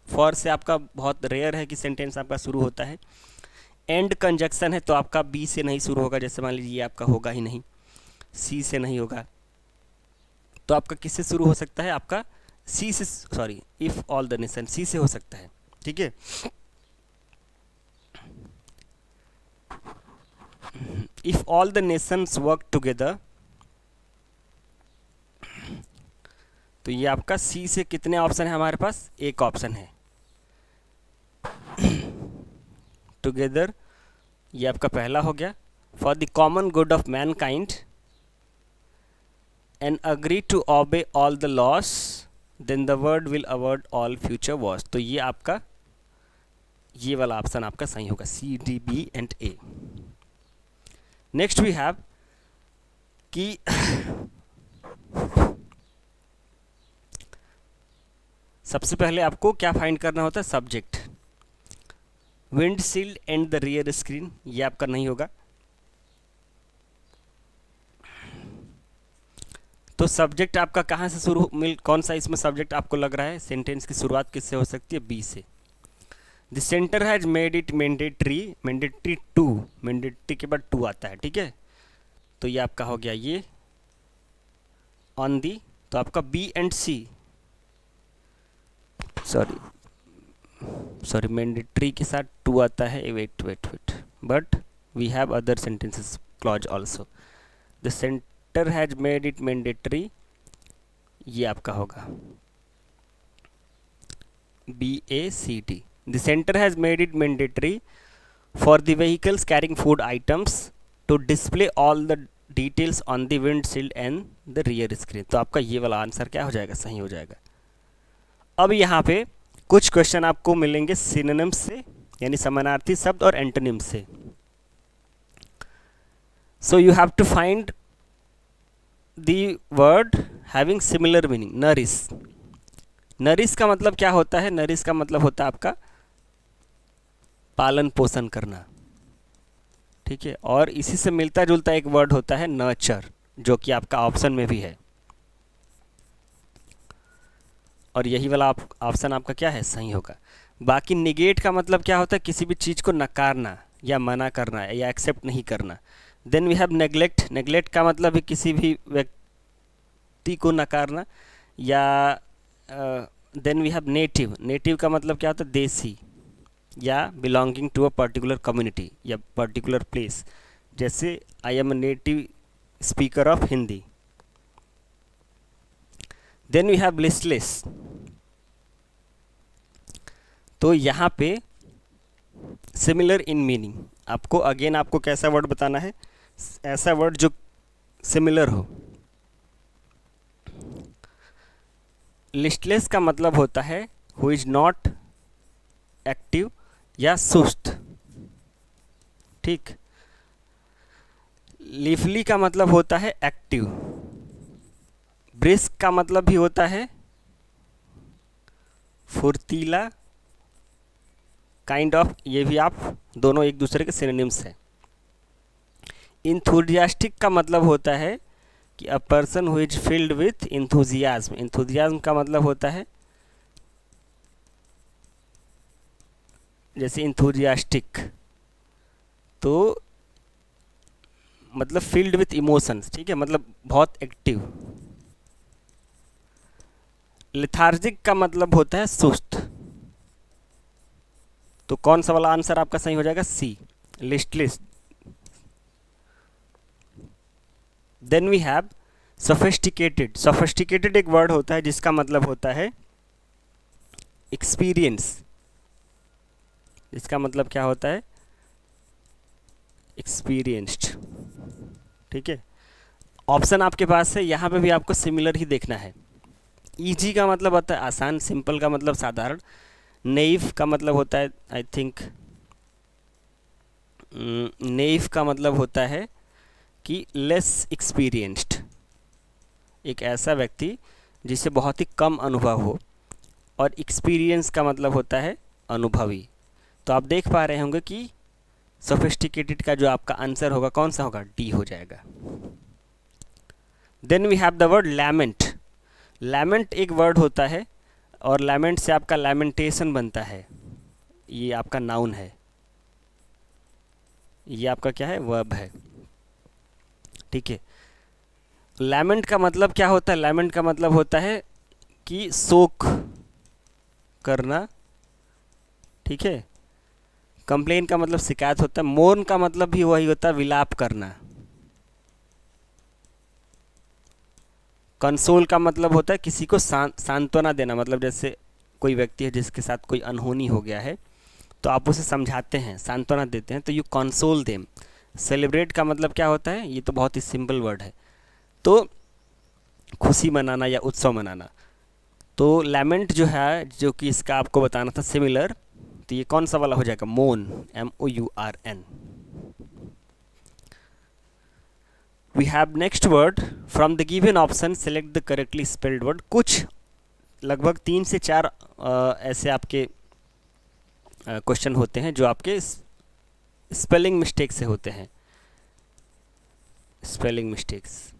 फॉर से आपका बहुत रेयर है कि सेंटेंस आपका शुरू होता है। एंड कंजक्शन है तो आपका बी से नहीं शुरू होगा, जैसे मान लीजिए ये आपका होगा ही नहीं, सी से नहीं होगा। तो आपका किससे शुरू हो सकता है, आपका सी से, sorry, if all the nation, C से हो सकता है, ठीक है। If all the nations work together, तो ये आपका सी से कितने ऑप्शन है हमारे पास, एक ऑप्शन है। टुगेदर ये आपका पहला हो गया। For the common good of mankind and agree to obey all the laws then the world will avoid all future wars. तो ये आपका, ये वाला ऑप्शन आपका सही होगा, C D B and A. Next we have कि सबसे पहले आपको क्या फाइंड करना होता है, subject. Windshield and the rear screen, ये आपका नहीं होगा। तो सब्जेक्ट आपका कहाँ से शुरू कौन सा इसमें सब्जेक्ट आपको लग रहा है, सेंटेंस की शुरुआत किससे हो सकती है, बी से। The centre has made it mandatory to, mandatory के बाद टू आता है, ठीक है। तो ये आपका हो गया ये ऑन दी। तो आपका B and C, sorry mandatory के साथ टू आता है, wait but we have other sentences clause also. The centre has made it mandatory, ये आपका होगा BACT। The centre has made it mandatory for the vehicles carrying food items to display all the details on the windshield and the rear screen. तो आपका ये वाला answer क्या हो जाएगा, सही हो जाएगा। अब यहाँ पे कुछ क्वेश्चन आपको मिलेंगे सिनोनिम्स से, यानी समानार्थी शब्द, और एंटोनिम्स से। So you have to find the word having similar meaning. Nourish, nourish का मतलब क्या होता है? नरिश का मतलब होता है आपका पालन पोषण करना, ठीक है। और इसी से मिलता जुलता एक वर्ड होता है नर्चर, जो कि आपका ऑप्शन में भी है, और यही वाला ऑप्शन आपका क्या है, सही होगा। बाकी निगेट का मतलब क्या होता है? किसी भी चीज़ को नकारना या मना करना या एक्सेप्ट नहीं करना। Then we have neglect, neglect का मतलब है किसी भी व्यक्ति को नकारना। या then we have native, native का मतलब क्या होता है? देसी या belonging to a particular community या पर्टिकुलर प्लेस, जैसे I am a native speaker of Hindi. Then we have listless, तो यहाँ पे सिमिलर इन मीनिंग, आपको अगेन आपको कैसा वर्ड बताना है? ऐसा वर्ड जो सिमिलर हो। लिस्टलेस का मतलब होता है हु इज नॉट एक्टिव या सुस्त, ठीक। लिवली का मतलब होता है एक्टिव। ब्रिस्क का मतलब भी होता है फुर्तीला, काइंड ऑफ, ये भी आप दोनों एक दूसरे के सिनोनिम्स हैं। इंथुजियास्टिक का मतलब होता है कि a person who is filled with enthusiasm. Enthusiasm का मतलब होता है जैसे इंथुजियास्टिक, तो मतलब फील्ड विथ इमोशंस, ठीक है, मतलब बहुत एक्टिव। लिथार्जिक का मतलब होता है सुस्त। तो कौन सा वाला आंसर आपका सही हो जाएगा? C, listless. Then we have sophisticated. Sophisticated एक वर्ड होता है जिसका मतलब होता है एक्सपीरियंस। इसका मतलब क्या होता है? एक्सपीरियंस्ड, ठीक है। ऑप्शन आपके पास है, यहाँ पे भी आपको सिमिलर ही देखना है। इजी का मतलब होता है आसान, सिंपल का मतलब साधारण, नेइव का मतलब होता है, आई थिंक नेइव का मतलब होता है कि लेस एक्सपीरियंस्ड, एक ऐसा व्यक्ति जिसे बहुत ही कम अनुभव हो। और एक्सपीरियंस का मतलब होता है अनुभवी। तो आप देख पा रहे होंगे कि सोफिस्टिकेटेड का जो आपका आंसर होगा कौन सा होगा? डी हो जाएगा। Then we have the word lament. Lament एक वर्ड होता है, और लैमेंट से आपका लैमेंटेशन बनता है, ये आपका नाउन है, ये आपका क्या है? वर्ब है, ठीक है। लैमेंट का मतलब क्या होता है? लैमेंट का मतलब होता है कि शोक करना, ठीक है। कंप्लेन का मतलब शिकायत होता है। मोर्न का मतलब भी वही होता है, विलाप करना। कंसोल का मतलब होता है किसी को सांत्वना देना, मतलब जैसे कोई व्यक्ति है जिसके साथ कोई अनहोनी हो गया है, तो आप उसे समझाते हैं, सांत्वना देते हैं, तो यू कंसोल देम। सेलिब्रेट का मतलब क्या होता है? ये तो बहुत ही सिंपल वर्ड है, तो खुशी मनाना या उत्सव मनाना। तो लैमेंट जो है, जो कि इसका आपको बताना था सिमिलर, तो ये कौन सा वाला हो जाएगा? मोन, MOURN। We have next word from the given option select the correctly spelled word. कुछ लगभग 3 से 4 ऐसे आपके क्वेश्चन होते हैं जो आपके स्पेलिंग मिस्टेक से होते हैं, स्पेलिंग मिस्टेक्स।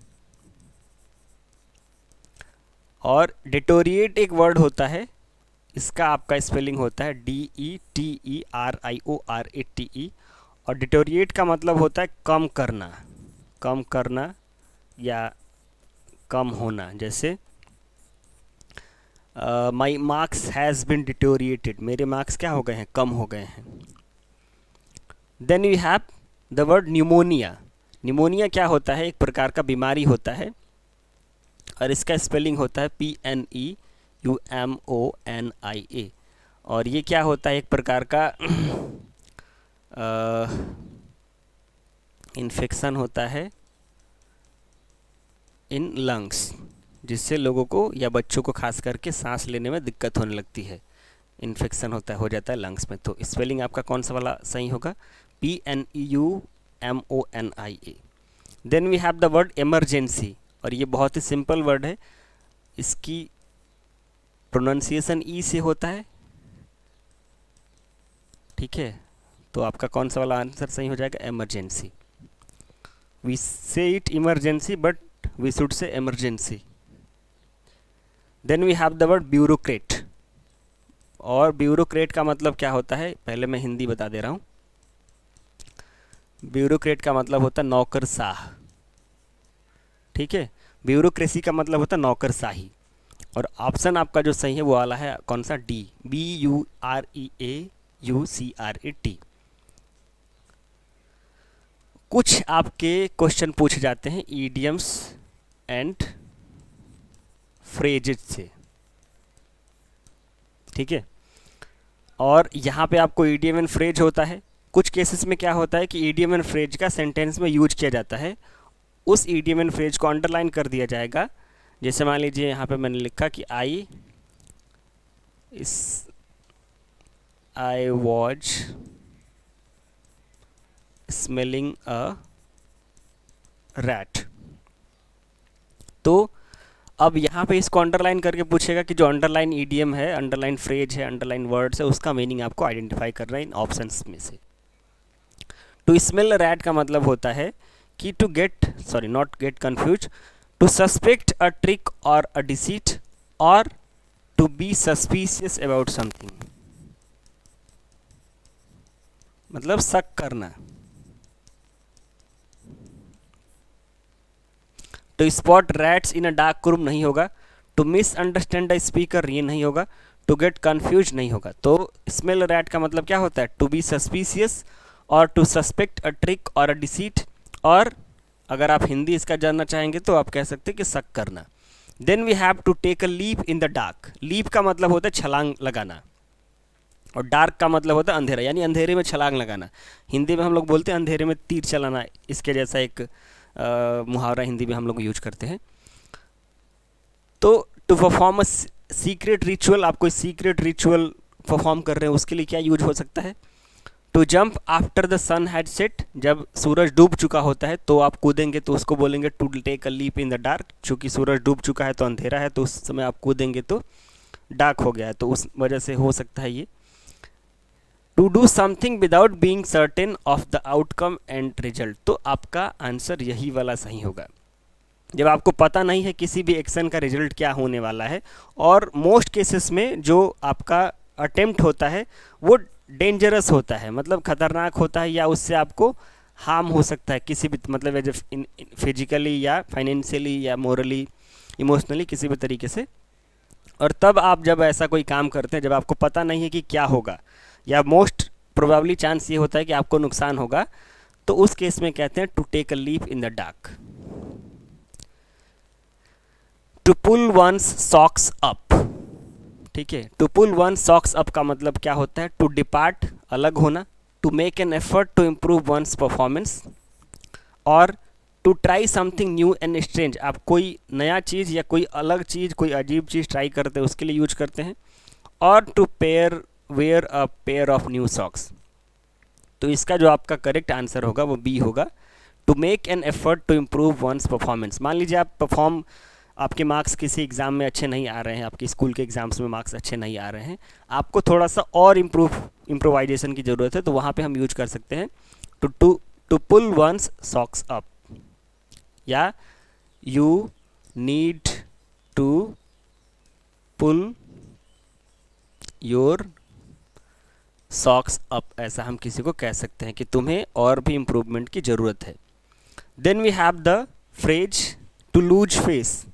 और डिटोरिएट एक वर्ड होता है, इसका आपका स्पेलिंग होता है DETERIORATE। और डिटोरिएट का मतलब होता है कम करना, कम करना या कम होना। जैसे my marks has been deteriorated, मेरे मार्क्स क्या हो गए हैं? कम हो गए हैं। Then you have the word pneumonia. Pneumonia क्या होता है? एक प्रकार का बीमारी होता है और इसका स्पेलिंग होता है PNEUMONIA। और ये क्या होता है? एक प्रकार का इन्फेक्शन होता है इन लंग्स, जिससे लोगों को या बच्चों को खास करके सांस लेने में दिक्कत होने लगती है। इन्फेक्शन हो जाता है लंग्स में। तो स्पेलिंग आपका कौन सा वाला सही होगा? PNEUMONIA। Then we have the word emergency, और ये बहुत ही सिंपल वर्ड है। इसकी प्रोनाउंसिएशन ई से होता है, ठीक है। तो आपका कौन सा वाला आंसर सही हो जाएगा? Emergency. We say it emergency but we should say emergency. Then we have the word bureaucrat, और ब्यूरोक्रेट का मतलब क्या होता है? पहले मैं हिंदी बता दे रहा हूँ। ब्यूरोक्रेट का मतलब होता है नौकरशाह, ठीक है। ब्यूरोक्रेसी का मतलब होता है नौकरशाही। और ऑप्शन आपका जो सही है वो वाला है कौन सा? D, BUREAUCRET। कुछ आपके क्वेश्चन पूछे जाते हैं ईडियम्स एंड फ्रेजेज से, ठीक है। और यहाँ पे आपको ईडियम एंड फ्रेज होता है। कुछ केसेस में क्या होता है कि ईडियम एंड फ्रेज का सेंटेंस में यूज किया जाता है, उस ईडियम एंड फ्रेज को अंडरलाइन कर दिया जाएगा। जैसे मान लीजिए यहाँ पे मैंने लिखा कि I was smelling a rat. तो अब यहाँ पे इसको अंडरलाइन करके पूछेगा कि जो अंडरलाइन ईडियम है, अंडरलाइन फ्रेज है, अंडरलाइन वर्ड्स है, उसका मीनिंग आपको आइडेंटिफाई करना है इन ऑप्शंस में से। टू स्मेल रैट का मतलब होता है कि to get, sorry not get confuse, to suspect a trick और अ डिसीट, और to be suspicious about something, मतलब शक करना। To spot rats in a dark room नहीं होगा। To misunderstand the speaker ये नहीं होगा। टू गेट कन्फ्यूज नहीं होगा। तो स्मेल रैट का मतलब क्या होता है? टू बी सस्पिशियस और टू सस्पेक्ट अ ट्रिक और अ डिसीट, और अगर आप हिंदी इसका जानना चाहेंगे तो आप कह सकते हैं कि शक करना। Then we have to take a leap in the dark. Leap का मतलब होता है छलांग लगाना, और डार्क का मतलब होता है अंधेरा, यानी अंधेरे में छलांग लगाना। हिंदी में हम लोग बोलते हैं अंधेरे में तीर चलाना, इसके जैसा एक मुहावरा हिंदी में हम लोग यूज करते हैं। तो to perform a secret ritual, आप कोई सीक्रेट रिचुअल परफॉर्म कर रहे हैं, उसके लिए क्या यूज हो सकता है? To jump after the sun had set, जब सूरज डूब चुका होता है तो आप कूदेंगे तो उसको बोलेंगे to take a leap in the dark. चूँकि सूरज डूब चुका है तो अंधेरा है, तो उस समय आप कूदेंगे तो डार्क हो गया है, तो उस वजह से हो सकता है ये। To do something without being certain of the outcome and result, तो आपका आंसर यही वाला सही होगा। जब आपको पता नहीं है किसी भी एक्शन का रिजल्ट क्या होने वाला है, और मोस्ट केसेस में जो आपका अटेम्प्ट होता है वो डेंजरस होता है, मतलब खतरनाक होता है, या उससे आपको हार्म हो सकता है किसी भी, मतलब फिजिकली या फाइनेंशियली या मोरली इमोशनली किसी भी तरीके से। और तब आप जब ऐसा कोई काम करते हैं जब आपको पता नहीं है कि क्या होगा, या मोस्ट प्रोबेबली चांस ये होता है कि आपको नुकसान होगा, तो उस केस में कहते हैं to take a leap in the dark. To pull one's socks up, ठीक है। To pull one socks up का मतलब क्या होता है? टू डिपार्ट, अलग होना। To make an effort to improve one's performance, और to try something new and strange, आप कोई नया चीज़ या कोई अलग चीज़, कोई अजीब चीज़ ट्राई करते हैं उसके लिए यूज करते हैं। और to wear a pair of new socks. तो इसका जो आपका करेक्ट आंसर होगा वो बी होगा, to make an effort to improve one's performance. मान लीजिए आपके मार्क्स किसी एग्ज़ाम में अच्छे नहीं आ रहे हैं, आपके स्कूल के एग्ज़ाम्स में मार्क्स अच्छे नहीं आ रहे हैं, आपको थोड़ा सा और इम्प्रोवाइजेशन की ज़रूरत है, तो वहाँ पे हम यूज कर सकते हैं to pull one's socks up, या you need to pull your socks up, ऐसा हम किसी को कह सकते हैं कि तुम्हें और भी इम्प्रूवमेंट की ज़रूरत है। Then we have the phrase to lose face.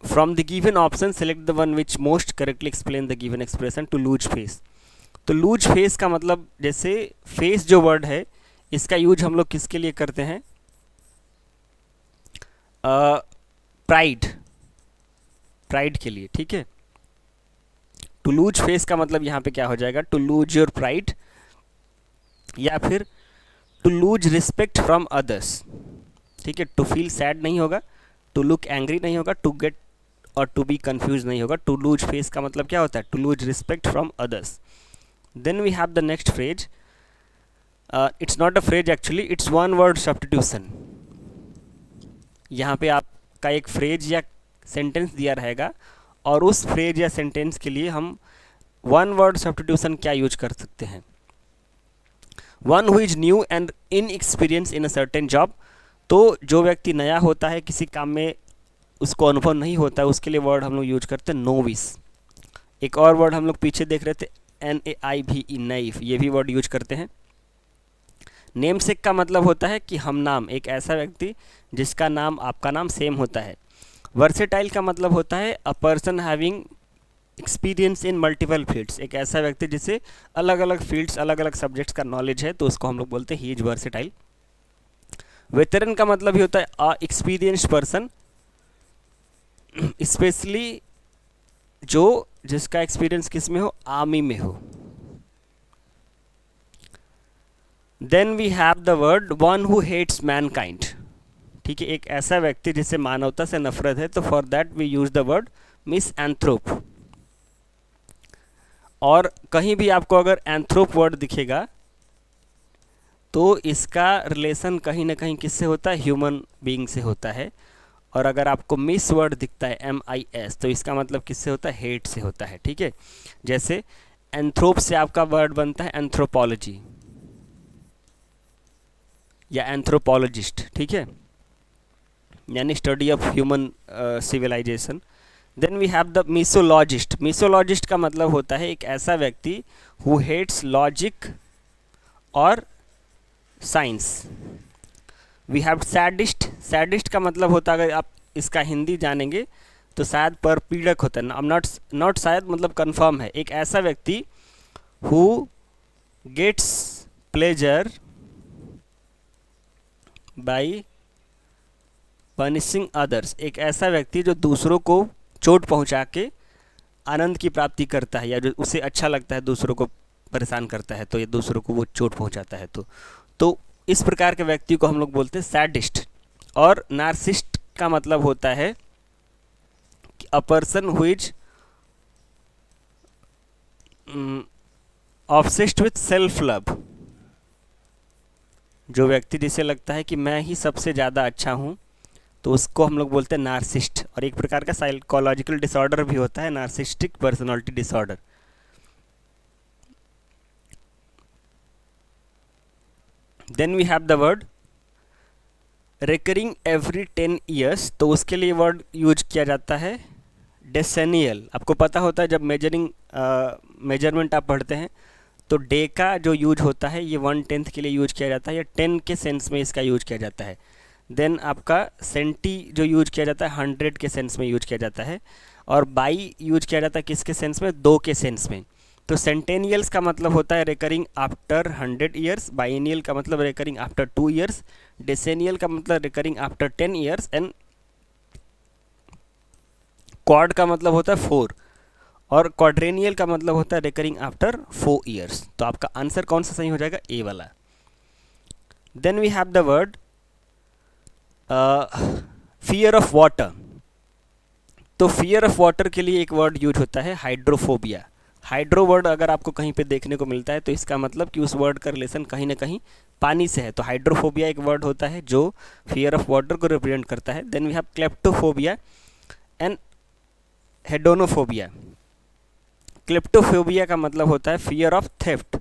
From the given option, select the one which most correctly explain the given expression to lose face. तो लूज फेस का मतलब, जैसे फेस जो वर्ड है इसका यूज हम लोग किसके लिए करते हैं? प्राइड, प्राइड के लिए, ठीक है। टू लूज फेस का मतलब यहाँ पे क्या हो जाएगा? टू लूज योर प्राइड, या फिर to lose respect from others, ठीक है। टू फील सैड नहीं होगा, टू लुक एंग्री नहीं होगा, टू गेट और टू बी कन्फ्यूज नहीं होगा। टू लूज फेस का मतलब क्या होता है? To lose respect from others. Then we have the next phrase, it's not a phrase actually, it's one word substitution. यहाँ पे आपका एक फ्रेज या सेंटेंस दिया रहेगा और उस फ्रेज या सेंटेंस के लिए हम वन वर्ड सब्स्टिट्यूशन क्या यूज कर सकते हैं? One who is new and in experience in a certain job. तो जो व्यक्ति नया होता है किसी काम में, उसको अनुभव नहीं होता है, उसके लिए वर्ड हम लोग यूज करते हैं नोविस। एक और वर्ड हम लोग पीछे देख रहे थे NAIVE, नाइफ, ये भी वर्ड यूज करते हैं। नेमसेक का मतलब होता है कि हम नाम, एक ऐसा व्यक्ति जिसका नाम आपका नाम सेम होता है। वर्सेटाइल का मतलब होता है a person having experience in multiple fields, एक ऐसा व्यक्ति जिसे अलग अलग फील्ड्स, अलग अलग सब्जेक्ट्स का नॉलेज है, तो उसको हम लोग बोलते हैं ही इज वर्सेटाइल। वेटरन का मतलब ही होता है अ एक्सपीरियंस्ड पर्सन, स्पेशली जो जिसका एक्सपीरियंस किस में हो? आर्मी में हो। Then we have the word one who hates mankind, ठीक है, एक ऐसा व्यक्ति जिसे मानवता से नफरत है, तो for that we use the word misanthrope. और कहीं भी आपको अगर एंथ्रोप वर्ड दिखेगा तो इसका रिलेशन कहीं ना कहीं किससे होता है? ह्यूमन बीइंग से होता है। और अगर आपको मिस वर्ड दिखता है MIS, तो इसका मतलब किससे होता है? हेट से होता है, ठीक है। जैसे एंथ्रोप से आपका वर्ड बनता है एंथ्रोपोलॉजी या एंथ्रोपोलॉजिस्ट, ठीक है, यानी study of human civilization. Then we have the misologist. Misologist का मतलब होता है एक ऐसा व्यक्ति हु हेट्स लॉजिक और science. We have sadist. Sadist का मतलब होता है, अगर आप इसका हिंदी जानेंगे तो शायद पर पीड़क होता है, नॉट शायद मतलब कंफर्म है, एक ऐसा व्यक्ति who gets pleasure by punishing others, एक ऐसा व्यक्ति जो दूसरों को चोट पहुंचा के आनंद की प्राप्ति करता है, या जो उसे अच्छा लगता है दूसरों को परेशान करता है, तो ये दूसरों को वो चोट पहुंचाता है। तो इस प्रकार के व्यक्ति को हम लोग बोलते हैं सैडिस्ट। और नार्सिस्ट का मतलब होता है a person who is obsessed with self love, जो व्यक्ति जिसे लगता है कि मैं ही सबसे ज़्यादा अच्छा हूँ, तो उसको हम लोग बोलते हैं नार्सिस्ट। और एक प्रकार का साइकोलॉजिकल डिसऑर्डर भी होता है, narcissistic personality disorder. Then we have the word recurring every 10 years, तो उसके लिए वर्ड यूज किया जाता है डेसेनियल। आपको पता होता है जब मेजरमेंट आप पढ़ते हैं तो डे का जो यूज होता है ये 1/10 के लिए यूज किया जाता है, या 10 के सेंस में इसका यूज किया जाता है। देन आपका सेंटी जो यूज किया जाता है 100 के सेंस में यूज किया जाता है। और बाई यूज किया जाता है किसके सेंस में? 2 के सेंस में। तो सेंटेनियल्स का मतलब होता है रिकरिंग आफ्टर 100 ईयर्स, बाइनियल का मतलब रिकरिंग आफ्टर 2 ईयर्स, डेसेनियल का मतलब recurring after 10 years, and quad का मतलब होता है 4, और क्वाड्रेनियल का मतलब होता है रिकरिंग आफ्टर 4 ईयर्स। तो आपका आंसर कौन सा सही हो जाएगा? ए वाला। Then we have the word fear of water. तो फियर ऑफ वाटर के लिए एक वर्ड यूज होता है हाइड्रोफोबिया। हाइड्रो वर्ड अगर आपको कहीं पे देखने को मिलता है तो इसका मतलब कि उस वर्ड का रिलेशन कहीं ना कहीं पानी से है। तो हाइड्रोफोबिया एक वर्ड होता है जो फियर ऑफ वाटर को रिप्रेजेंट करता है। Then we have kleptophobia and hedonophobia. Kleptophobia का मतलब होता है फियर ऑफ थेफ्ट,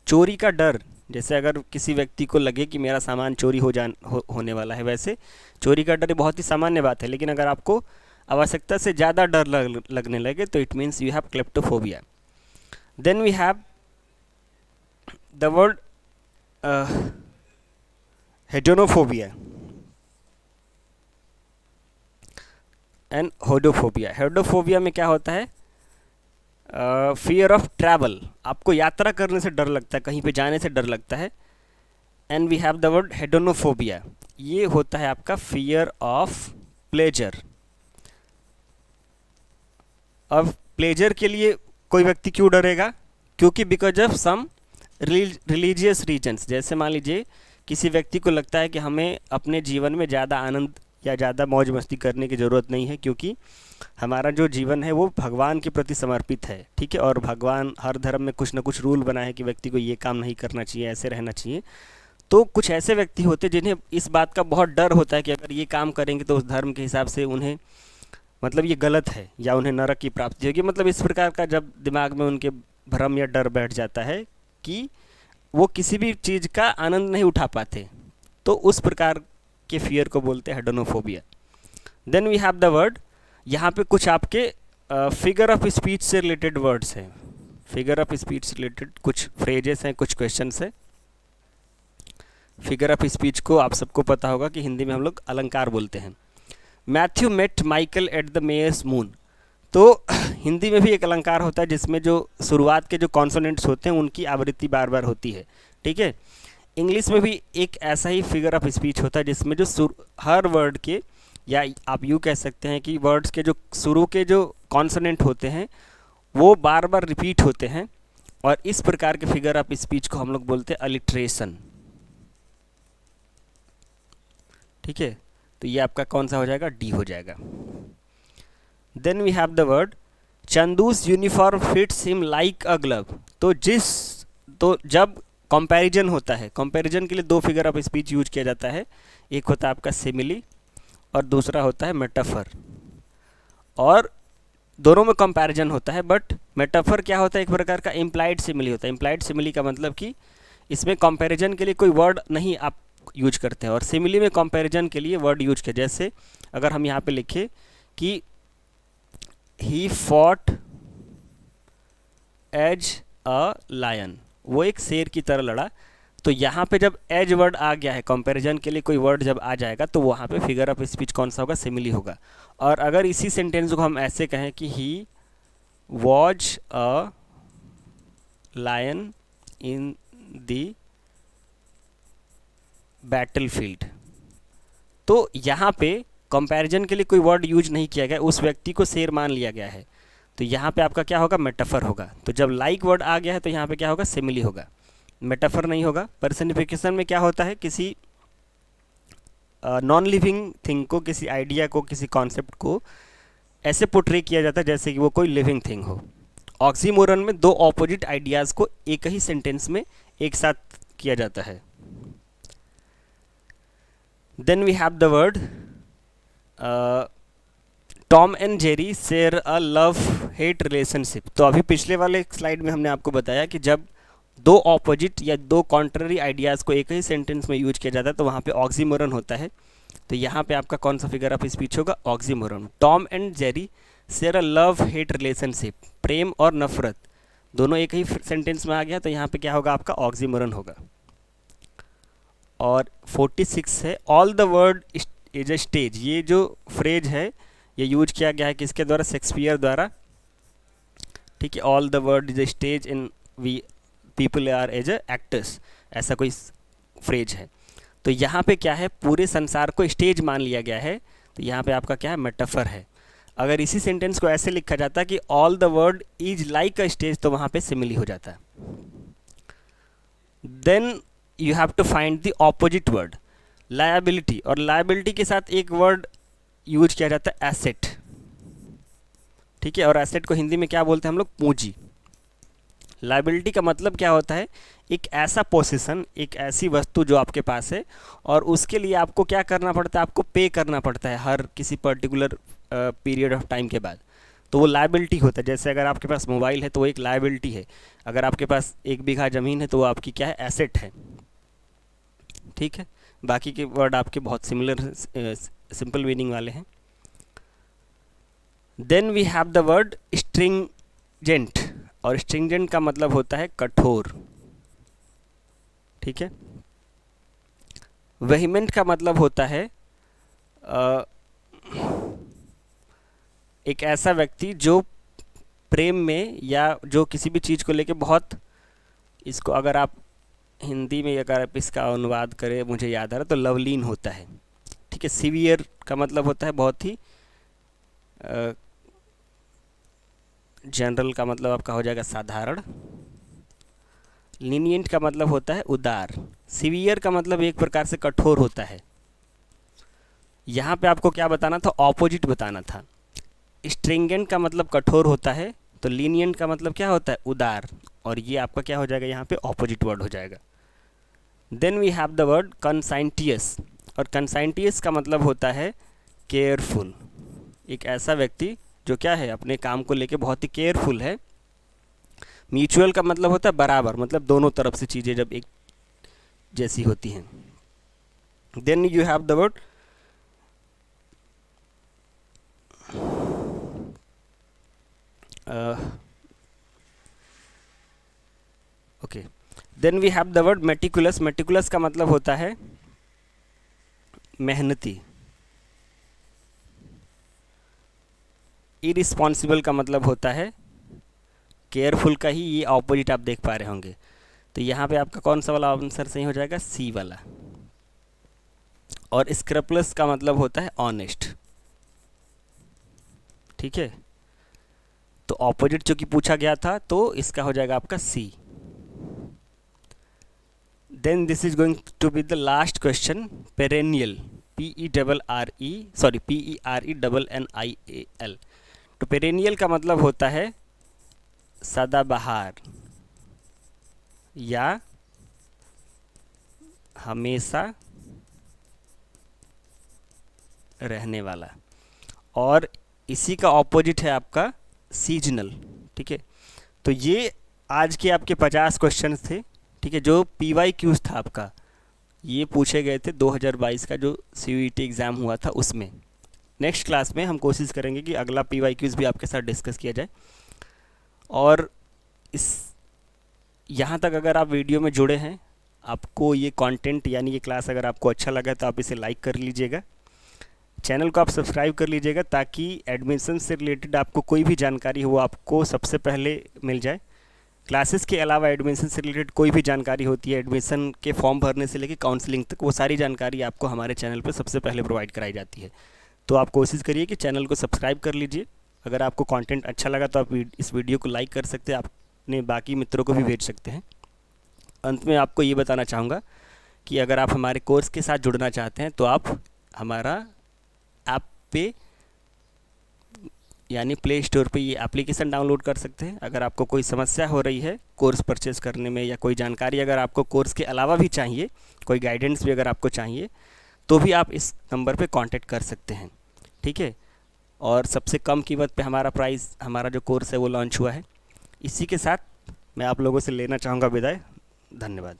चोरी का डर। जैसे अगर किसी व्यक्ति को लगे कि मेरा सामान चोरी होने वाला है, वैसे चोरी का डर बहुत ही सामान्य बात है, लेकिन अगर आपको आवश्यकता से ज़्यादा डर लगने लगे तो it means you have kleptophobia. Then we have the word hedonophobia and hodophobia. Hedophobia में क्या होता है? फियर ऑफ ट्रैवल, आपको यात्रा करने से डर लगता है, कहीं पे जाने से डर लगता है। And we have the word hedonophobia, ये होता है आपका फियर ऑफ प्लेजर। अब प्लेजर के लिए कोई व्यक्ति क्यों डरेगा? क्योंकि because of some religious reasons, जैसे मान लीजिए किसी व्यक्ति को लगता है कि हमें अपने जीवन में ज़्यादा आनंद या ज़्यादा मौज मस्ती करने की ज़रूरत नहीं है, क्योंकि हमारा जो जीवन है वो भगवान के प्रति समर्पित है, ठीक है। और भगवान हर धर्म में कुछ ना कुछ रूल बनाए हैं कि व्यक्ति को ये काम नहीं करना चाहिए, ऐसे रहना चाहिए। तो कुछ ऐसे व्यक्ति होते हैं जिन्हें इस बात का बहुत डर होता है कि अगर ये काम करेंगे तो उस धर्म के हिसाब से उन्हें मतलब ये गलत है या उन्हें नरक की प्राप्ति होगी। मतलब इस प्रकार का जब दिमाग में उनके भ्रम या डर बैठ जाता है कि वो किसी भी चीज़ का आनंद नहीं उठा पाते, तो उस प्रकार के फियर को बोलते हैं hedonophobia. Then we have the word, यहाँ पे कुछ आपके फिगर ऑफ स्पीच से रिलेटेड वर्ड्स हैं। फिगर ऑफ स्पीच से रिलेटेड कुछ फ्रेजेस हैं, कुछ क्वेश्चंस हैं। फिगर ऑफ स्पीच को आप सबको पता होगा कि हिंदी में हम लोग अलंकार बोलते हैं। Matthew met Michael at the mayor's moon, तो हिंदी में भी एक अलंकार होता है जिसमें जो शुरुआत के जो कॉन्सोनेंट्स होते हैं उनकी आवृत्ति बार बार होती है, ठीक है। इंग्लिश में भी एक ऐसा ही फिगर ऑफ स्पीच होता है जिसमें जो हर वर्ड के, या आप यूँ कह सकते हैं कि वर्ड्स के जो शुरू के जो कॉन्सोनेंट होते हैं वो बार बार रिपीट होते हैं, और इस प्रकार के फिगर ऑफ स्पीच को हम लोग बोलते हैं अलिट्रेशन, ठीक है। तो ये आपका कौन सा हो जाएगा? डी हो जाएगा। Then we have the word Chandu's uniform fits him like a glove, तो जब कंपैरिजन होता है, कंपैरिजन के लिए दो फिगर ऑफ स्पीच यूज किया जाता है, एक होता है आपका सिमिली और दूसरा होता है मेटाफर। और दोनों में कंपैरिजन होता है, बट मेटाफर क्या होता है? एक प्रकार का इम्प्लाइड सिमिली होता है। इम्प्लाइड सिमिली का मतलब कि इसमें कंपैरिजन के लिए कोई वर्ड नहीं आप यूज करते हैं, और सिमिली में कंपैरिजन के लिए वर्ड यूज किया। जैसे अगर हम यहाँ पे लिखें कि he fought as a lion, वो एक शेर की तरह लड़ा, तो यहाँ पे जब एज वर्ड आ गया है, कंपैरिजन के लिए कोई वर्ड जब आ जाएगा तो वहाँ पे फिगर ऑफ स्पीच कौन सा होगा? सिमिली होगा। और अगर इसी सेंटेंस को हम ऐसे कहें कि he was a lion in the battlefield, तो यहाँ पे कंपैरिजन के लिए कोई वर्ड यूज नहीं किया गया, उस व्यक्ति को शेर मान लिया गया है, तो यहाँ पे आपका क्या होगा? मेटाफर होगा। तो जब लाइक वर्ड आ गया है तो यहाँ पे क्या होगा? सिमिली होगा, मेटाफर नहीं होगा। पर्सनिफिकेशन में क्या होता है? किसी नॉन लिविंग थिंग को, किसी आइडिया को, किसी कॉन्सेप्ट को ऐसे पोर्ट्रे किया जाता है जैसे कि वो कोई लिविंग थिंग हो। ऑक्सीमोरन में दो ऑपोजिट आइडियाज़ को एक ही सेंटेंस में एक साथ किया जाता है। Then we have the word Tom and Jerry share a love hate relationship. तो अभी पिछले वाले स्लाइड में हमने आपको बताया कि जब दो ऑपोजिट या दो कॉन्ट्ररी आइडियाज़ को एक ही सेंटेंस में यूज किया जाता है तो वहाँ पे ऑक्सीमोरन होता है। तो यहाँ पे आपका कौन सा फिगर ऑफ स्पीच होगा? Oxymoron. Tom and Jerry share a love hate relationship, प्रेम और नफरत दोनों एक ही सेंटेंस में आ गया, तो यहाँ पे क्या होगा? आपका ऑक्सीमोरन होगा। और 46 है all the word is a stage. ये जो फ्रेज है ये यूज किया गया है किसके द्वारा? शेक्सपियर द्वारा, ठीक है। All the word is a stage in we people are as a actors, ऐसा कोई फ्रेज है। तो यहाँ पे क्या है? पूरे संसार को स्टेज मान लिया गया है, तो यहाँ पे आपका क्या है? मेटाफर है। अगर इसी सेंटेंस को ऐसे लिखा जाता है कि all the word is like a stage, तो वहाँ पे सिमिली हो जाता है। Then you have to find the opposite word liability, और लायबिलिटी के साथ एक वर्ड यूज किया जाता है एसेट, ठीक है। और एसेट को हिंदी में क्या बोलते हैं हम लोग? पूंजी। लायबिलिटी का मतलब क्या होता है? एक ऐसा पोजीशन, एक ऐसी वस्तु जो आपके पास है और उसके लिए आपको क्या करना पड़ता है? आपको पे करना पड़ता है हर किसी पर्टिकुलर पीरियड ऑफ टाइम के बाद, तो वो लायबिलिटी होता है। जैसे अगर आपके पास मोबाइल है तो वो एक लायबिलिटी है, अगर आपके पास 1 बीघा ज़मीन है तो वो आपकी क्या है? एसेट है, ठीक है। बाकी के वर्ड आपके बहुत सिमिलर सिंपल मीनिंग वाले हैं। Then we have the word stringent, और स्ट्रिंजेंट का मतलब होता है कठोर, ठीक है। वेहिमेंट का मतलब होता है एक ऐसा व्यक्ति जो प्रेम में या जो किसी भी चीज़ को लेके बहुत, इसको अगर आप हिंदी में अगर आप इसका अनुवाद करें, मुझे याद आ रहा तो लवलीन होता है। ठीक है, सीवियर का मतलब होता है बहुत ही, जनरल का मतलब आपका हो जाएगा साधारण, लीनियंट का मतलब होता है उदार, सीवियर का मतलब एक प्रकार से कठोर होता है। यहाँ पे आपको क्या बताना था, ऑपोजिट बताना था। स्ट्रिंगेंट का मतलब कठोर होता है, तो लीनियंट का मतलब क्या होता है, उदार, और ये आपका क्या हो जाएगा यहाँ पे ऑपोजिट वर्ड हो जाएगा। Then we have the word conscientious, और कंसाइंटियस का मतलब होता है केयरफुल, एक ऐसा व्यक्ति जो क्या है अपने काम को लेके बहुत ही केयरफुल है। म्यूचुअल का मतलब होता है बराबर, मतलब दोनों तरफ से चीज़ें जब एक जैसी होती हैं। Then you have the word okay, then we have the word meticulous. Meticulous का मतलब होता है मेहनती। इरिस्पॉन्सिबल का मतलब होता है केयरफुल, का ही ये ऑपोजिट आप देख पा रहे होंगे। तो यहाँ पे आपका कौन सा वाला आंसर सही हो जाएगा, सी वाला। और स्क्रैपलेस का मतलब होता है ऑनेस्ट। ठीक है, तो ऑपोजिट जो कि पूछा गया था, तो इसका हो जाएगा आपका C. Then this is going to be the last question, perennial, PERENNIAL। तो पेरेनियल का मतलब होता है सदाबहार या हमेशा रहने वाला, और इसी का ऑपोजिट है आपका सीजनल। ठीक है, तो ये आज के आपके 50 क्वेश्चंस थे। ठीक है, जो PYQs था आपका, ये पूछे गए थे 2022 का जो CUET एग्ज़ाम हुआ था उसमें। नेक्स्ट क्लास में हम कोशिश करेंगे कि अगला PYQs भी आपके साथ डिस्कस किया जाए। और इस यहाँ तक अगर आप वीडियो में जुड़े हैं, आपको ये कंटेंट यानी ये क्लास अगर आपको अच्छा लगा तो आप इसे लाइक कर लीजिएगा, चैनल को आप सब्सक्राइब कर लीजिएगा, ताकि एडमिशन से रिलेटेड आपको कोई भी जानकारी हो आपको सबसे पहले मिल जाए। क्लासेस के अलावा एडमिशन से रिलेटेड कोई भी जानकारी होती है, एडमिशन के फॉर्म भरने से लेकर काउंसलिंग तक, वो सारी जानकारी आपको हमारे चैनल पर सबसे पहले प्रोवाइड कराई जाती है। तो आप कोशिश करिए कि चैनल को सब्सक्राइब कर लीजिए। अगर आपको कंटेंट अच्छा लगा तो आप इस वीडियो को लाइक कर सकते हैं, अपने बाकी मित्रों को भी भेज सकते हैं। अंत में आपको ये बताना चाहूँगा कि अगर आप हमारे कोर्स के साथ जुड़ना चाहते हैं तो आप हमारा ऐप पे यानी प्ले स्टोर पे ये एप्लीकेशन डाउनलोड कर सकते हैं। अगर आपको कोई समस्या हो रही है कोर्स परचेज़ करने में, या कोई जानकारी अगर आपको कोर्स के अलावा भी चाहिए, कोई गाइडेंस भी अगर आपको चाहिए, तो भी आप इस नंबर पे कांटेक्ट कर सकते हैं। ठीक है, और सबसे कम कीमत पे हमारा जो कोर्स है वो लॉन्च हुआ है। इसी के साथ मैं आप लोगों से लेना चाहूँगा विदाई। धन्यवाद।